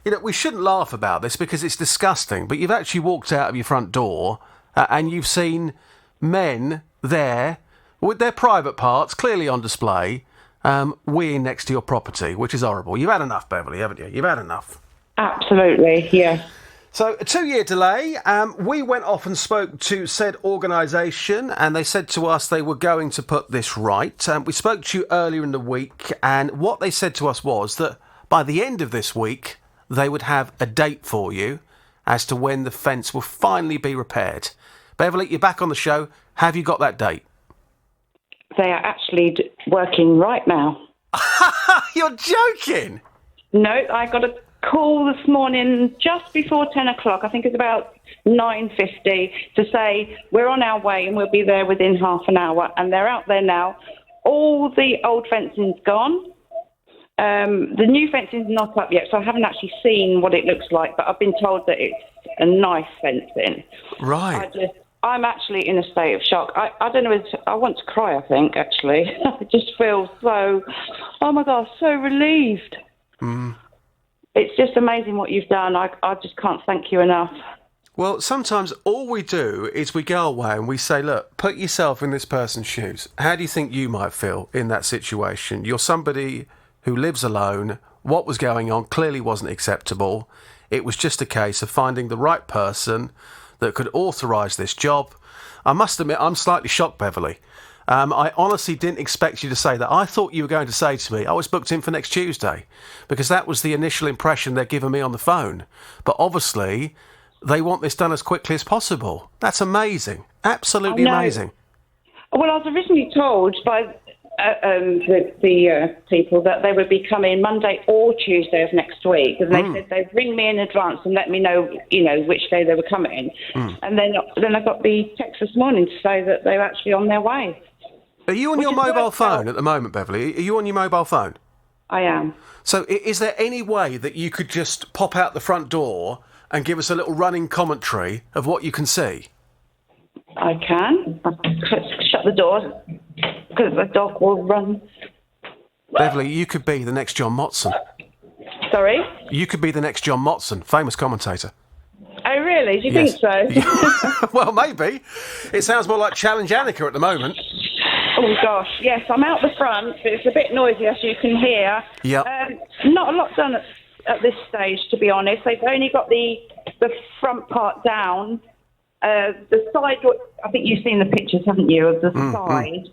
You know, we shouldn't laugh about this because it's disgusting, but you've actually walked out of your front door and you've seen men there with their private parts clearly on display, weeing next to your property, which is horrible. You've had enough, Beverly, haven't you? You've had enough. Absolutely, yeah. So, a 2-year delay. We went off and spoke to said organisation, and they said to us they were going to put this right. We spoke to you earlier in the week, and what they said to us was that by the end of this week, they would have a date for you as to when the fence will finally be repaired. Beverly, you're back on the show. Have you got that date? They are actually working right now. You're joking? No, I got a call this morning just before 10 o'clock. I think it's about 9:50 to say we're on our way and we'll be there within half an hour. And they're out there now. All the old fencing's gone. The new fencing's not up yet, so I haven't actually seen what it looks like, but I've been told that it's a nice fencing. Right. I'm actually in a state of shock. I don't know, I want to cry, I think, actually. I just feel so, oh my gosh, so relieved. It's just amazing what you've done. I just can't thank you enough. Well, sometimes all we do is we go away and we say, look, put yourself in this person's shoes. How do you think you might feel in that situation? You're somebody who lives alone. What was going on clearly wasn't acceptable. It was just a case of finding the right person that could authorise this job. I must admit, I'm slightly shocked, Beverly. I honestly didn't expect you to say that. I thought you were going to say to me, I was booked in for next Tuesday, because that was the initial impression they're giving me on the phone. But obviously, they want this done as quickly as possible. That's amazing. Absolutely amazing. Well, I was originally told by the people that they would be coming Monday or Tuesday of next week, and they said they'd ring me in advance and let me know, which day they were coming. And then I got the text this morning to say that they were actually on their way. Are you on your mobile phone at the moment, Beverly? Are you on your mobile phone? I am. So is there any way that you could just pop out the front door and give us a little running commentary of what you can see? I can. Shut the door, because the dog will run. Beverly, you could be the next John Motson. Sorry? You could be the next John Motson, famous commentator. Oh, really? Do you think so? Well, maybe. It sounds more like Challenge Annika at the moment. Oh, gosh, yes, I'm out the front, but it's a bit noisy, as you can hear. Yep. Not a lot done at this stage, to be honest. They've only got the front part down. The side, I think you've seen the pictures, haven't you, of the side.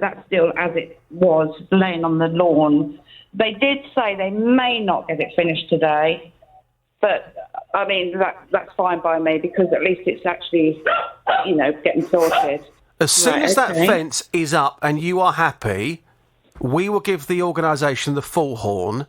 That's still as it was, laying on the lawn. They did say they may not get it finished today, but, I mean, that's fine by me, because at least it's actually, getting sorted. As soon as that fence is up and you are happy, we will give the organisation the full horn